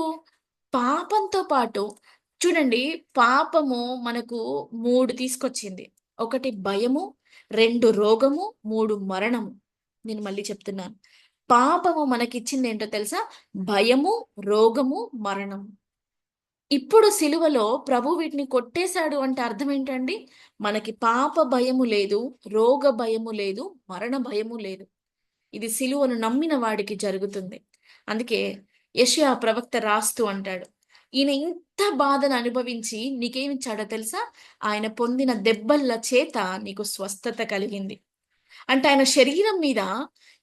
పాపంతో పాటు చూడండి, పాపము మనకు 3 తీసుకొచ్చింది. 1 భయము, 2 రోగము, 3 మరణము. నేను మళ్ళీ చెప్తున్నాను. పాపము మనకిచ్చిందేంటో తెలుసా? భయము, రోగము, మరణము. ఇప్పుడు సిలువలో ప్రభు వీటిని కొట్టేశాడు అంటే అర్థం ఏంటండి? మనకి పాప భయము లేదు, రోగ భయము లేదు, మరణ భయము లేదు. ఇది సిలువను నమ్మిన వాడికి జరుగుతుంది. అందుకే యెషయా ప్రవక్త రాస్తూ అంటాడు, ఈయన ఇంత బాధను అనుభవించి నీకేమిచ్చాడో తెలుసా? ఆయన పొందిన దెబ్బల చేత నీకు స్వస్థత కలిగింది. అంటే ఆయన శరీరం మీద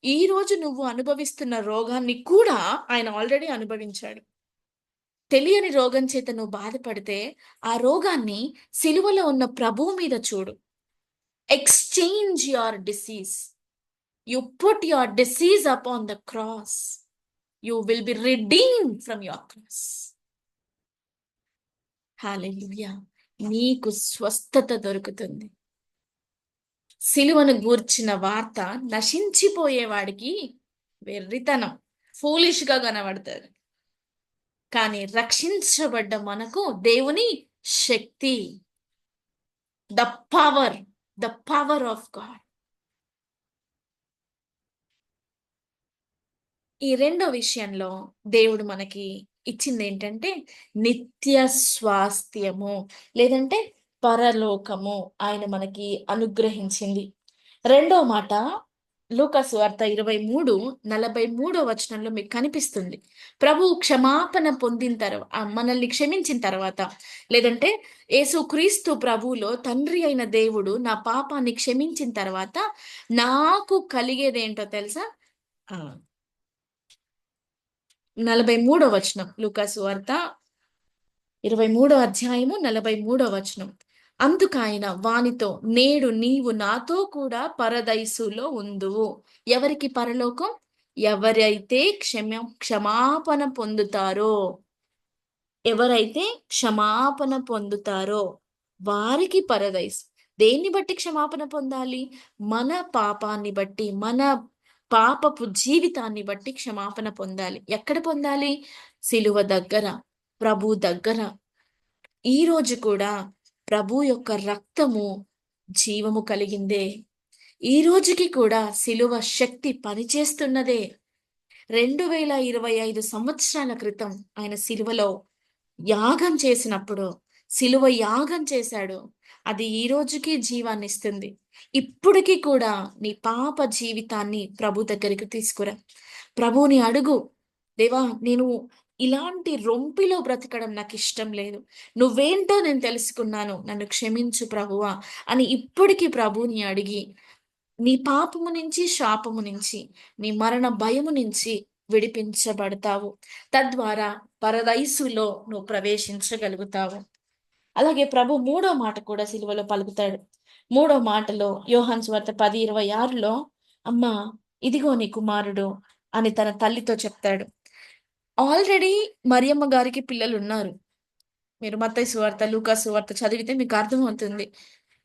ఈరోజు నువ్వు అనుభవిస్తున్న రోగాన్ని కూడా ఆయన ఆల్రెడీ అనుభవించాడు. తెలియని రోగం చేత నువ్వు బాధపడితే, ఆ రోగాన్ని సిలువలో ఉన్న ప్రభువు మీద చూడు. Exchange your disease. You put your disease upon the cross. You will be redeemed from your cross. Hallelujah! నీకు స్వస్థత దొరుకుతుంది. సిలువను గూర్చిన వార్త నశించిపోయేవాడికి వెర్రితనం, ఫూలిష్‌గా కనబడతది. కానీ రక్షించబడ్డ మనకు దేవుని శక్తి. The power, the power of God. ఈ రెండో విషయంలో దేవుడు మనకి ఇచ్చిందేంటంటే నిత్య స్వాస్థ్యము, లేదంటే పరలోకము ఆయన మనకి అనుగ్రహించింది. రెండో మాట లూకా సువార్త 23:43 వచనంలో మీకు కనిపిస్తుంది. ప్రభువు క్షమాపణ పొందిన మనల్ని క్షమించిన తర్వాత, లేదంటే యేసుక్రీస్తు ప్రభువులో తండ్రి అయిన దేవుడు నా పాపాన్ని క్షమించిన తర్వాత నాకు కలిగేదేంటో తెలుసా? ఆ! 43 వచనం. లూకా సువార్త 23 అధ్యాయము 43 వచనం. అందుకాయన వానితో, నేడు నీవు నాతో కూడా పరదైసులో ఉందువు. ఎవరికి పరలోకం? ఎవరైతే క్షమాపణ పొందుతారో, ఎవరైతే క్షమాపణ పొందుతారో వారికి పరదైసు. దేన్ని బట్టి క్షమాపణ పొందాలి? మన పాపాన్ని బట్టి, మన పాపపు జీవితాన్ని బట్టి క్షమాపణ పొందాలి. ఎక్కడ పొందాలి? సిలువ దగ్గర, ప్రభు దగ్గర. ఈ రోజు కూడా ప్రభు యొక్క రక్తము జీవము కలిగిందే. ఈ రోజుకి కూడా సిలువ శక్తి పనిచేస్తున్నదే. 2025 సంవత్సరాల క్రితం ఆయన సిలువలో యాగం చేసినప్పుడు, సిలువ యాగం చేశాడు. అది ఈ రోజుకి జీవాన్నిస్తుంది. ఇప్పటికి కూడా నీ పాప జీవితాన్ని ప్రభు దగ్గరికి తీసుకురా. ప్రభువుని అడుగు, దేవా నేను ఇలాంటి రొంపిలో బ్రతకడం నాకిష్టం లేదు. నువ్వేంటో నేను తెలుసుకున్నాను. నన్ను క్షమించు ప్రభువా అని ఇప్పటికి ప్రభువుని అడిగి, నీ పాపము నుంచి, శాపము నుంచి, నీ మరణ భయము నుంచి విడిపించబడతావు. తద్వారా పరదైసులో నువ్వు ప్రవేశించగలుగుతావు. అలాగే ప్రభు మూడో మాట కూడా సిలువలో పలుకుతాడు. మూడో మాటలో యోహాను సువార్త 10:26లో అమ్మా ఇదిగో నీ కుమారుడు అని తన తల్లితో చెప్తాడు. ఆల్రెడీ మరియమ్మ గారికి పిల్లలున్నారు. మీరు మత్తయి సువార్త, లూకా సువార్త చదివితే మీకు అర్థమవుతుంది.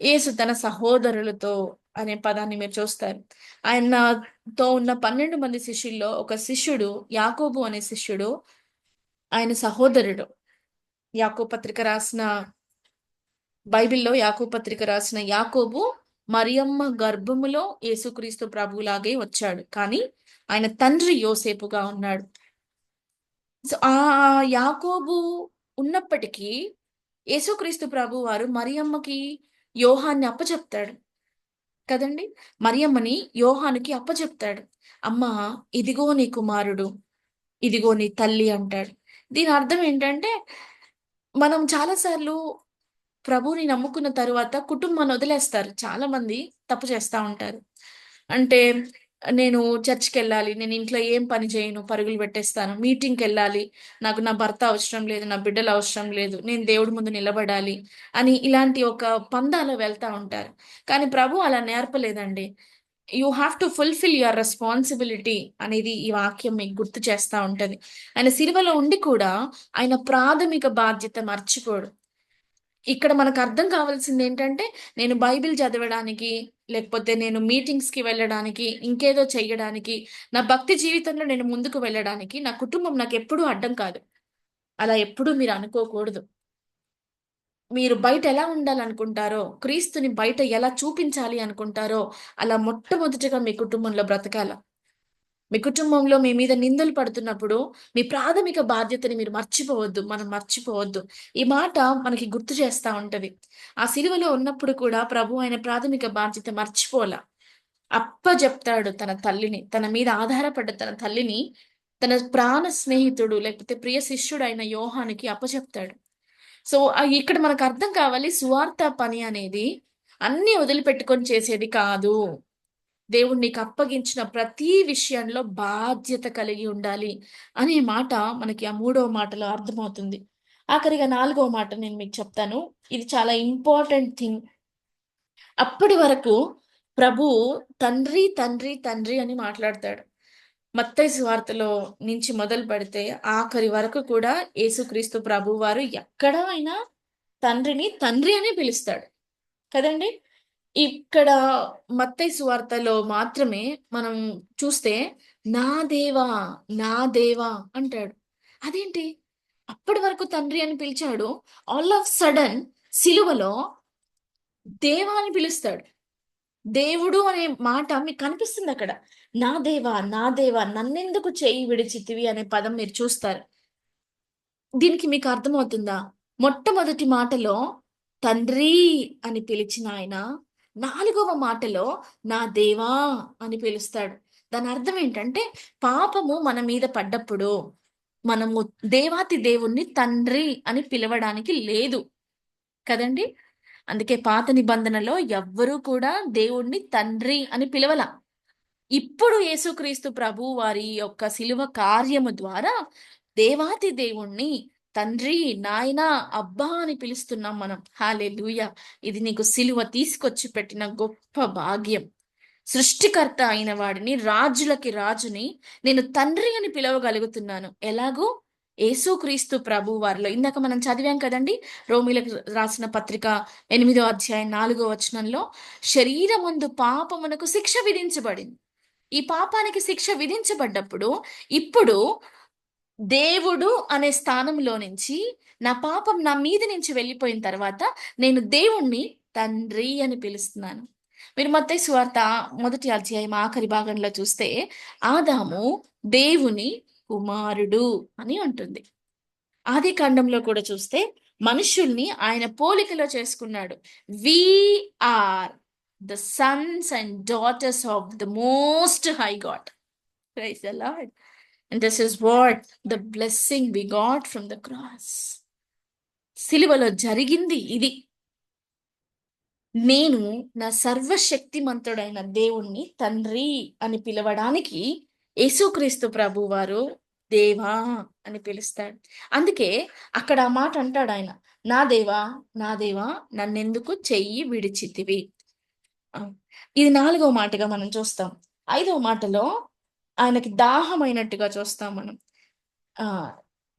యేసు తన సహోదరులతో అనే పదాన్ని మీరు చూస్తారు. ఆయనతో ఉన్న 12 మంది శిష్యుల్లో ఒక శిష్యుడు యాకోబు అనే శిష్యుడు ఆయన సహోదరుడు. యాకోబు పత్రిక రాసిన బైబిల్‌లో యాకోబు పత్రిక రాసిన యాకోబు మరియమ్మ గర్భములో యేసుక్రీస్తు ప్రభువులాగే వచ్చాడు. కానీ ఆయన తండ్రి యోసేపుగా ఉన్నాడు. సో, యాకోబు ఉన్నప్పటికీ యేసుక్రీస్తు ప్రభువారు మరియమ్మకి యోహాన్ని అప్పచెప్తాడు కదండీ! మరియమ్మని యోహానుకి అప్పచెప్తాడు. "అమ్మా, ఇదిగో నీ కుమారుడు, ఇదిగో నీ తల్లి" అంటాడు. దీని అర్థం ఏంటంటే, మనం చాలా సార్లు ప్రభువుని నమ్ముకున్న తరువాత కుటుంబాన్ని వదిలేస్తారు. చాలా మంది తప్పు చేస్తా ఉంటారు. అంటే నేను చర్చ్‌కెళ్ళాలి. నేను ఇంట్లో ఏం పని చేయను. పరుగులు పెట్టేస్తాను. మీటింగ్‌కెళ్ళాలి. నాకు నా భర్త అవసరం లేదు. నా బిడ్డలు అవసరం లేదు. నేను దేవుడి ముందు నిలబడాలి అని ఇలాంటి ఒక పందాలో వెళ్తా ఉంటారు. కానీ ప్రభు అలా నేర్పలేదండి. You have to fulfil your responsibility అనేది ఈ వాక్యం మీకు గుర్తు చేస్తా ఉంటది. ఆయన సిలువలో ఉండి కూడా ఆయన ప్రాథమిక బాధ్యత మర్చిపోడు. ఇక్కడ మనకర్థం కావాల్సిందేంటంటే, నేను బైబిల్ చదవడానికి, లేకపోతే నేను మీటింగ్స్‌కి వెళ్ళడానికి, ఇంకేదో చెయ్యడానికి, నా భక్తి జీవితంలో నేను ముందుకు వెళ్ళడానికి, నా కుటుంబం నాకెప్పుడూ అడ్డం కాదు. అలా ఎప్పుడూ మీరనుకోకూడదు. మీరు బయట ఎలా ఉండాలనుకుంటారో, క్రీస్తుని బయట ఎలా చూపించాలి అనుకుంటారో, అలా మొట్టమొదటిగా మీ కుటుంబంలో బ్రతకాల. మీ కుటుంబంలో మీ మీద నిందలు పడుతున్నప్పుడు, మీ ప్రాథమిక బాధ్యతని మీరు మర్చిపోవద్దు. మనం మర్చిపోవద్దు. ఈ మాట మనకి గుర్తు చేస్తా ఉంటది. ఆ సిలువలో ఉన్నప్పుడు కూడా ప్రభు ఆయన ప్రాథమిక బాధ్యత మర్చిపోల. అప్పజెప్తాడు తన తల్లిని. తన మీద ఆధారపడ్డ తన తల్లిని, తన ప్రాణ స్నేహితుడు లేకపోతే ప్రియ శిష్యుడైన యోహానుకి అప్పచెప్తాడు. సో, ఇక్కడ మనకర్థం కావాలి సువార్త పని అనేది అన్నీ వదిలిపెట్టుకొని చేసేది కాదు. దేవుడు నీకప్పగించిన ప్రతి విషయంలో బాధ్యత కలిగి ఉండాలి అనే మాట మనకి ఆ మూడవ మాటలో అర్థమవుతుంది. ఆఖరిగా నాలుగవ మాట నేను మీకు చెప్తాను. ఇది చాలా ఇంపార్టెంట్ థింగ్. అప్పటి వరకు ప్రభువు తండ్రి, తండ్రి, తండ్రి అని మాట్లాడతాడు. మత్తయి సువార్తలో నుంచి మొదలుపెడితే ఆఖరి వరకు కూడా యేసుక్రీస్తు ప్రభువారు ఎక్కడ అయినా తండ్రిని తండ్రి అనే పిలుస్తాడు. కదండీ! ఇక్కడ మత్తయి సువార్తలో మాత్రమే మనం చూస్తే, "నా దేవా, నా దేవా" అంటాడు. అదేంటి? అప్పటి వరకు తండ్రి అని పిలిచాడు. ఆల్ ఆఫ్ సడెన్ సిలువలో దేవా అని పిలుస్తాడు. దేవుడు అనే మాట మీకు కనిపిస్తుందక్కడ. "నా దేవా, నా దేవా నన్నెందుకు చెయ్యి విడిచితివి" అనే పదం మీరు చూస్తారు. దీనికి మీకు అర్థమవుతుందా? మొట్టమొదటి మాటలో తండ్రి అని పిలిచిన ఆయన, నాలుగవ మాటలో నా దేవా అని పిలుస్తాడు. దాని అర్థం ఏంటంటే, పాపము మన మీద పడ్డప్పుడు, మనము దేవాతి దేవుణ్ణి తండ్రి అని పిలవడానికి లేదు. కదండీ! అందుకే పాత నిబంధనలో ఎవ్వరూ కూడా దేవుణ్ణి తండ్రి అని పిలవల. ఇప్పుడు యేసుక్రీస్తు ప్రభువు వారి యొక్క శిలువ కార్యము ద్వారా దేవాతి దేవుణ్ణి తండ్రి, నాయనా, అబ్బా అని పిలుస్తున్నాం మనం. హల్లెలూయా! ఇది నీకు సిలువ తీసుకొచ్చి పెట్టిన గొప్ప భాగ్యం. సృష్టికర్త అయిన వాడిని, రాజులకి రాజుని నేను తండ్రి అని పిలవగలుగుతున్నాను. ఎలాగో యేసుక్రీస్తు ప్రభువు వారిలో ఇందాక మనం చదివాం కదండీ! రోమీలకు రాసిన పత్రిక 8వ అధ్యాయం 4వ వచనంలో శరీరమందు పాపమునకు శిక్ష విధించబడింది. ఈ పాపానికి శిక్ష విధించబడ్డప్పుడు, ఇప్పుడు దేవుడు అనే స్థానంలో నుంచి నా పాపం నా మీద నుంచి వెళ్ళిపోయిన తర్వాత, నేను దేవుణ్ణి తండ్రి అని పిలుస్తున్నాను. మీరు మత్తయి సువార్త మొదటి అధ్యాయం ఆఖరి భాగంలో చూస్తే, ఆదాము దేవుని కుమారుడు అని ఉంటుంది. ఆదికాండంలో కూడా చూస్తే, మనుషుల్ని ఆయన పోలికలో చేసుకున్నాడు. We are the sons and daughters of the most high God. Praise the lord. And this is what the blessing we got from the cross. సిలువలో జరిగింది ఇది. నేను నా సర్వశక్తిమంతుడైన దేవుణ్ణి తండ్రి అని పిలవడానికి యేసుక్రీస్తు ప్రభువారు దేవా అని పిలుస్తాడు. అందుకే అక్కడ ఆ మాట అంటాడు ఆయన, నా దేవా, నా దేవా నన్నెందుకు చెయ్యి విడిచితివి. ఆ, ఇది నాలుగవ మాటగా మనం చూస్తాం. ఐదవ మాటలో ఆయనకి దాహమైనట్టుగా చూస్తాం మనం. ఆ!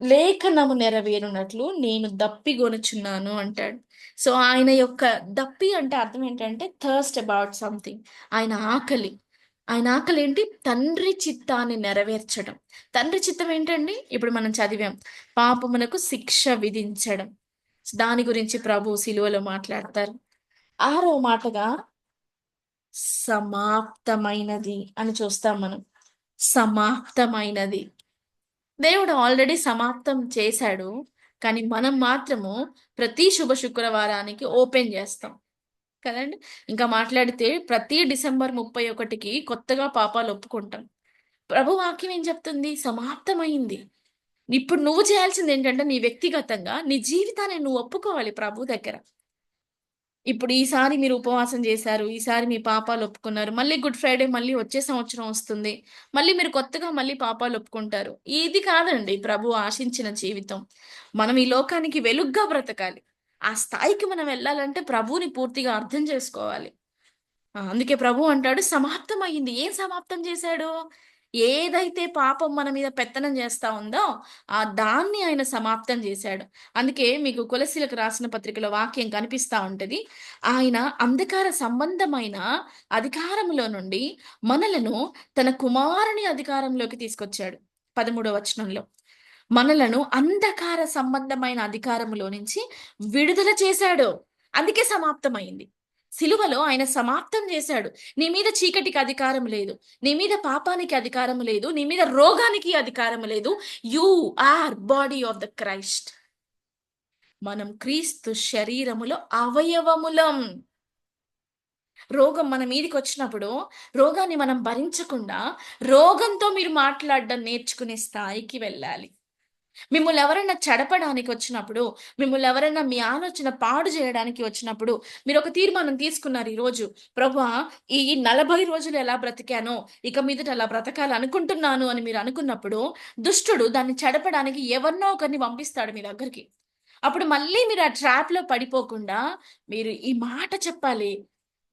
లేఖనము నెరవేరునట్లు నేను దప్పిగొనుచున్నాను అంటాడు. సో, ఆయన యొక్క దప్పి అంటే అర్థం ఏంటంటే థర్స్ట్ అబౌట్ సంథింగ్. ఆయన ఆకలి. ఆయన ఆకలేంటి? తండ్రి చిత్తాన్ని నెరవేర్చడం. తండ్రి చిత్తం ఏంటండి? ఇప్పుడు మనం చదివాం. పాపమునకు శిక్ష విధించడం. దాని గురించి ప్రభువు సిలువలో మాట్లాడతారు. ఆరో మాటగా సమాప్తమైనది అని చూస్తాం మనం. సమాప్తమైనది. దేవుడు ఆల్రెడీ సమాప్తం చేశాడు. కానీ మనం మాత్రము ప్రతి శుభ శుక్రవారానికి ఓపెన్ జేస్తాం. కదండీ! ఇంకా మాట్లాడితే ప్రతి డిసెంబర్ 31కి కొత్తగా పాపాలు ఒప్పుకుంటాం. ప్రభు వాక్యం ఏం చెప్తుంది? సమాప్తమైంది. ఇప్పుడు నువ్వు చేయాల్సిందేంటంటే నీ వ్యక్తిగతంగా నీ జీవితాన్ని నువ్వు ఒప్పుకోవాలి ప్రభు దగ్గర. ఇప్పుడు ఈసారి మీరు ఉపవాసం చేశారు. ఈసారి మీ పాపాలు ఒప్పుకున్నారు. మళ్ళీ గుడ్ ఫ్రైడే మళ్ళీ వచ్చే సంవత్సరం వస్తుంది. మళ్ళీ మీరు కొత్తగా మళ్ళీ పాపాలు ఒప్పుకుంటారు. ఇది కాదండి ప్రభు ఆశించిన జీవితం. మనం ఈ లోకానికి వెలుగ్గా బ్రతకాలి. ఆ స్థాయికి మనం వెళ్ళాలంటే ప్రభువుని పూర్తిగా అర్థం చేసుకోవాలి. అందుకే ప్రభు అంటాడు సమాప్తమయింది. ఏం సమాప్తం చేశాడు? ఏదైతే పాపం మన మీద పెత్తనం చేస్తా ఉందో, దాన్ని ఆయన సమాప్తం చేశాడు. అందుకే మీకు కొలస్సీలకు రాసిన పత్రికలో వాక్యం కనిపిస్తా ఉంటది. ఆయన అంధకార సంబంధమైన అధికారములో నుండి మనలను తన కుమారుని అధికారంలోకి తీసుకొచ్చాడు. 13వ వచనంలో. మనలను అంధకార సంబంధమైన అధికారములో నుంచి విడుదల చేశాడు. అందుకే సమాప్తమైంది. సిలువలో ఆయన సమాప్తం చేశాడు. నీ మీద చీకటికి అధికారం లేదు. నీ మీద పాపానికి అధికారం లేదు. నీ మీద రోగానికి అధికారం లేదు. You are body of the Christ. మనం క్రీస్తు శరీరములో అవయవములం. రోగం మన మీదికి వచ్చినప్పుడు రోగాన్ని మనం భరించకుండా రోగంతో మీరు మాట్లాడడం నేర్చుకునే స్థాయికి వెళ్ళాలి. మిమ్మల్ని ఎవరైనా చెడపడానికి వచ్చినప్పుడు, మిమ్మల్ని ఎవరైనా మీ ఆలోచన పాడు చేయడానికి వచ్చినప్పుడు, మీరొక తీర్మానం తీసుకున్నారు ఈరోజు. ప్రభువా, ఈ 40 రోజులు ఎలా బ్రతికానో, ఇక మీదట అలా బ్రతకాలనుకుంటున్నాను అని మీరు అనుకున్నప్పుడు, దుష్టుడు దాన్ని చెడపడానికి ఎవరినో ఒకరిని పంపిస్తాడు మీ దగ్గరికి. అప్పుడు మళ్ళీ మీరు ఆ ట్రాప్‌లో పడిపోకుండా, మీరు ఈ మాట చెప్పాలి.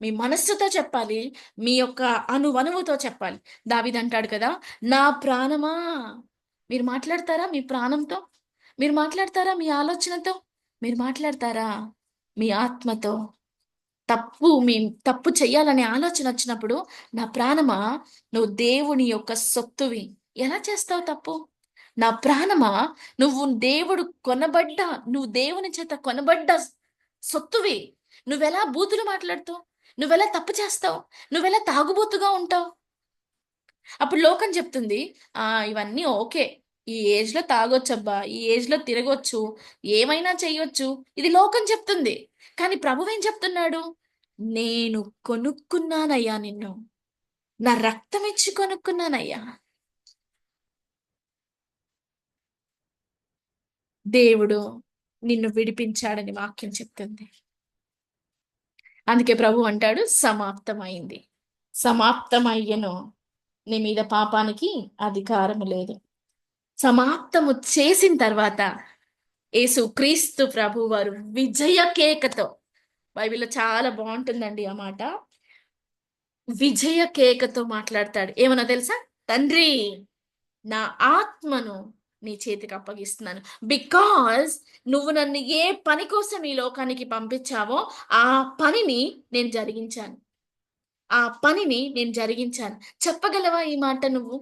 మీ మనస్సుతో చెప్పాలి. మీ యొక్క అణువణువుతో చెప్పాలి. దావీదంటాడు కదా! నా ప్రాణమా మీరు మాట్లాడతారా మీ ప్రాణంతో? మీరు మాట్లాడతారా మీ ఆలోచనతో? మీరు మాట్లాడతారా మీ ఆత్మతో? మీ తప్పు చెయ్యాలనే ఆలోచన వచ్చినప్పుడు, నా ప్రాణమా నువ్వు దేవుని యొక్క సొత్తువి. ఎలా చేస్తావు తప్పు? నా ప్రాణమా నువ్వు నువ్వు దేవుని చేత కొనబడ్డ సొత్తువి. నువ్వెలా బూతులు మాట్లాడుతావు? నువ్వెలా తప్పు చేస్తావు? నువ్వెలా తాగుబోతుగా ఉంటావు? అప్పుడు లోకం చెప్తుంది, ఇవన్నీ ఓకే. ఈ ఏజ్‌లో తాగొచ్చబ్బా! ఈ ఏజ్‌లో తిరగొచ్చు. ఏమైనా చెయ్యొచ్చు. ఇది లోకం చెప్తుంది. కానీ ప్రభువేం చెప్తున్నాడు? నేను కొనుక్కున్నానయ్యా నిన్ను. నా రక్తమిచ్చి కొనుక్కున్నానయ్యా. దేవుడు నిన్ను విడిపించాడని వాక్యం చెప్తుంది. అందుకే ప్రభు అంటాడు సమాప్తమైంది. సమాప్తమయ్యెను. నీ మీద పాపానికి అధికారము లేదు. సమాప్తము చేసిన తర్వాత యేసుక్రీస్తు ప్రభువారు విజయ కేకతో, బైబిల్‌లో చాలా బావుంటుందండి ఆ మాట. విజయ కేకతో మాట్లాడతాడు. ఏమన్నా తెలుసా? తండ్రి, నా ఆత్మను నీ చేతికి అప్పగిస్తున్నాను. బికాజ్ నువ్వు నన్ను ఏ పని కోసం ఈ లోకానికి పంపించావో ఆ పనిని నేను జరిగించాను. ఆ పనిని నేను జరిగించాను. చెప్పగలవా ఈ మాట నువ్వు?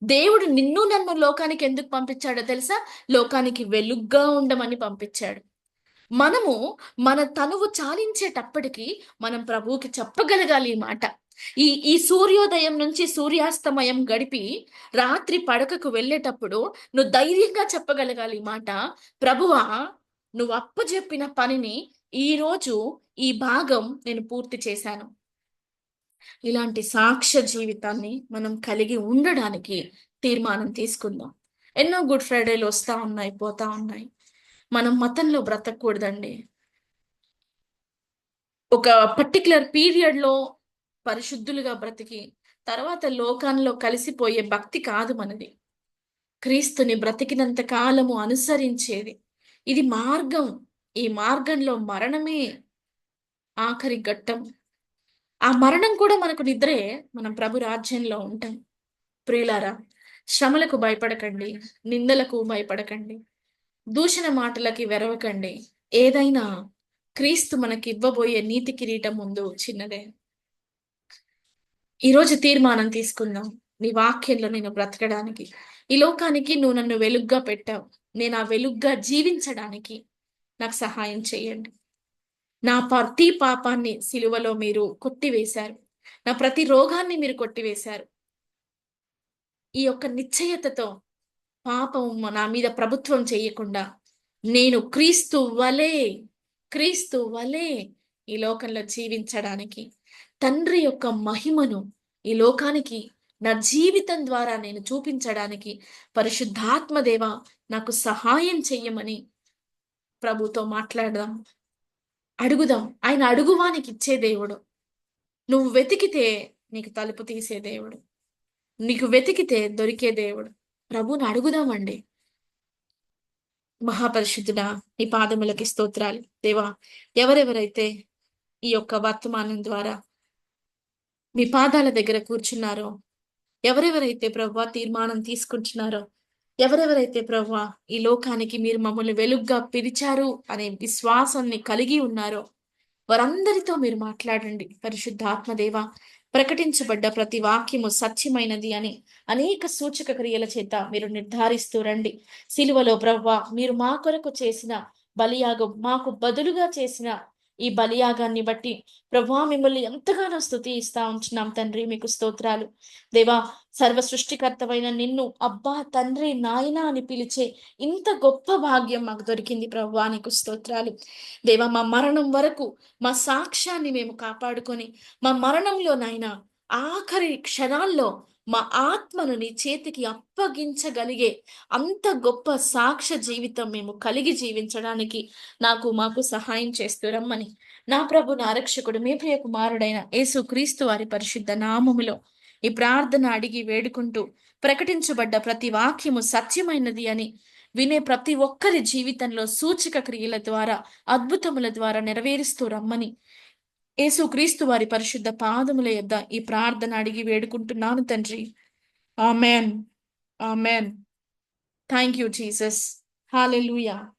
దేవుడు నిన్ను నన్ను లోకానికి ఎందుకు పంపించాడో తెలుసా? లోకానికి వెలుగ్గా ఉండమని పంపించాడు. మనము మన తనువు చాలించేటప్పటికి మనం ప్రభువుకి చెప్పగలగాలి ఈ మాట. ఈ ఈ సూర్యోదయం నుంచి సూర్యాస్తమయం గడిపి రాత్రి పడకకు వెళ్ళేటప్పుడు నువ్వు ధైర్యంగా చెప్పగలగాలి ఈ మాట. ప్రభువా, నువ్వు అప్పజెప్పిన పనిని ఈరోజు ఈ భాగం నేను పూర్తి చేశాను. ఇలాంటి సాక్ష్య జీవితాన్ని మనం కలిగి ఉండడానికి తీర్మానం తీసుకుందాం. ఎన్నో గుడ్ ఫ్రైడేలు వస్తా ఉన్నాయి, పోతా ఉన్నాయి. మనం మతంలో బ్రతకూడదండి. ఒక పర్టిక్యులర్ పీరియడ్‌లో పరిశుద్ధులుగా బ్రతికి, తర్వాత లోకంలో కలిసిపోయే భక్తి కాదు మనది. క్రీస్తుని బ్రతికినంత కాలము అనుసరించేది. ఇది మార్గం. ఈ మార్గంలో మరణమే ఆఖరి ఘట్టం. ఆ మరణం కూడా మనకు నిద్రే. మనం ప్రభు రాజ్యంలో ఉంటాం. ప్రియులారా, శ్రమలకు భయపడకండి. నిందలకు భయపడకండి. దూషణ మాటలకి వెరవకండి. ఏదైనా క్రీస్తు మనకివ్వబోయే నీతి కిరీటం ముందు చిన్నదే. ఈరోజు తీర్మానం తీసుకుందాం. నీ వాక్యంలో నేను బ్రతకడానికి. ఈ లోకానికి నువ్వు నన్ను వెలుగ్గా పెట్టావు. నేను ఆ వెలుగ్గా జీవించడానికి నాకు సహాయం చేయండి. నా ప్రతి పాపాన్ని సిలువలో మీరు కొట్టివేశారు. నా ప్రతి రోగాన్ని మీరు కొట్టివేశారు. ఈ యొక్క నిశ్చయతతో పాపం నా మీద ప్రభుత్వం చేయకుండా నేను క్రీస్తు వలె ఈ లోకంలో జీవించడానికి, తండ్రి యొక్క మహిమను ఈ లోకానికి నా జీవితం ద్వారా నేను చూపించడానికి పరిశుద్ధాత్మ దేవ నాకు సహాయం చెయ్యమని ప్రభుతో మాట్లాడదాం. అడుగుదాం. ఆయన అడుగువానికి ఇచ్చే దేవుడు. నువ్వు వెతికితే నీకు తలుపు తీసే దేవుడు. నీకు వెతికితే దొరికే దేవుడు. ప్రభువుని అడుగుదామండి. మహాపరిశుద్ధుడా, నీ పాదములకి స్తోత్రాలు. దేవా, ఎవరెవరైతే ఈ యొక్క వర్తమానం ద్వారా మీ పాదాల దగ్గర కూర్చున్నారో, ఎవరెవరైతే ప్రభువా తీర్మానం తీసుకుంటున్నారో, ఎవరెవరైతే ప్రభువా ఈ లోకానికి మీరు మమ్మల్ని వెలుగ్గా పిలిచారు అనే విశ్వాసాన్ని కలిగి ఉన్నారో, వారందరితో మీరు మాట్లాడండి. పరిశుద్ధాత్మ దేవ, ప్రకటించబడ్డ ప్రతి వాక్యము సత్యమైనది అని అనేక సూచక క్రియల చేత మీరు నిర్ధారిస్తూ రండి. సిలువలో ప్రవ్వా మీరు మా కొరకు చేసిన బలియాగం, మాకు బదులుగా చేసిన ఈ బలియాగాన్ని బట్టి ప్రభా మిమ్మల్ని ఎంతగానో స్తుతిస్తా ఉంటున్నాం తండ్రి. మీకు స్తోత్రాలు దేవా. సర్వ సృష్టికర్తవైన నిన్ను అబ్బా తండ్రి నాయన అని పిలిచే ఇంత గొప్ప భాగ్యం మాకు దొరికింది ప్రభా. నీకు స్తోత్రాలు దేవా. మా మరణం వరకు మా సాక్ష్యాన్ని మేము కాపాడుకొని మా మరణంలో నాయన ఆఖరి క్షణాల్లో మా ఆత్మను నీ చేతికి అప్పగించగలిగే అంత గొప్ప సాక్ష్య జీవితం మేము కలిగి జీవించడానికి మాకు సహాయం చేస్తూ రమ్మని నా ప్రభు నా రక్షకుడు మీ ప్రియ కుమారుడైన యేసు క్రీస్తు వారి పరిశుద్ధ నామములో ఈ ప్రార్థన అడిగి వేడుకుంటూ, ప్రకటించబడ్డ ప్రతి వాక్యము సత్యమైనది అని వినే ప్రతి ఒక్కరి జీవితంలో సూచక క్రియల ద్వారా, అద్భుతముల ద్వారా నెరవేరుస్తూ రమ్మని యేసుక్రీస్తు వారి పరిశుద్ధ పాదముల యొద్ద ఈ ప్రార్థన అడిగి వేడుకుంటున్నాను తండ్రి. Amen. Amen. Thank you Jesus. Hallelujah.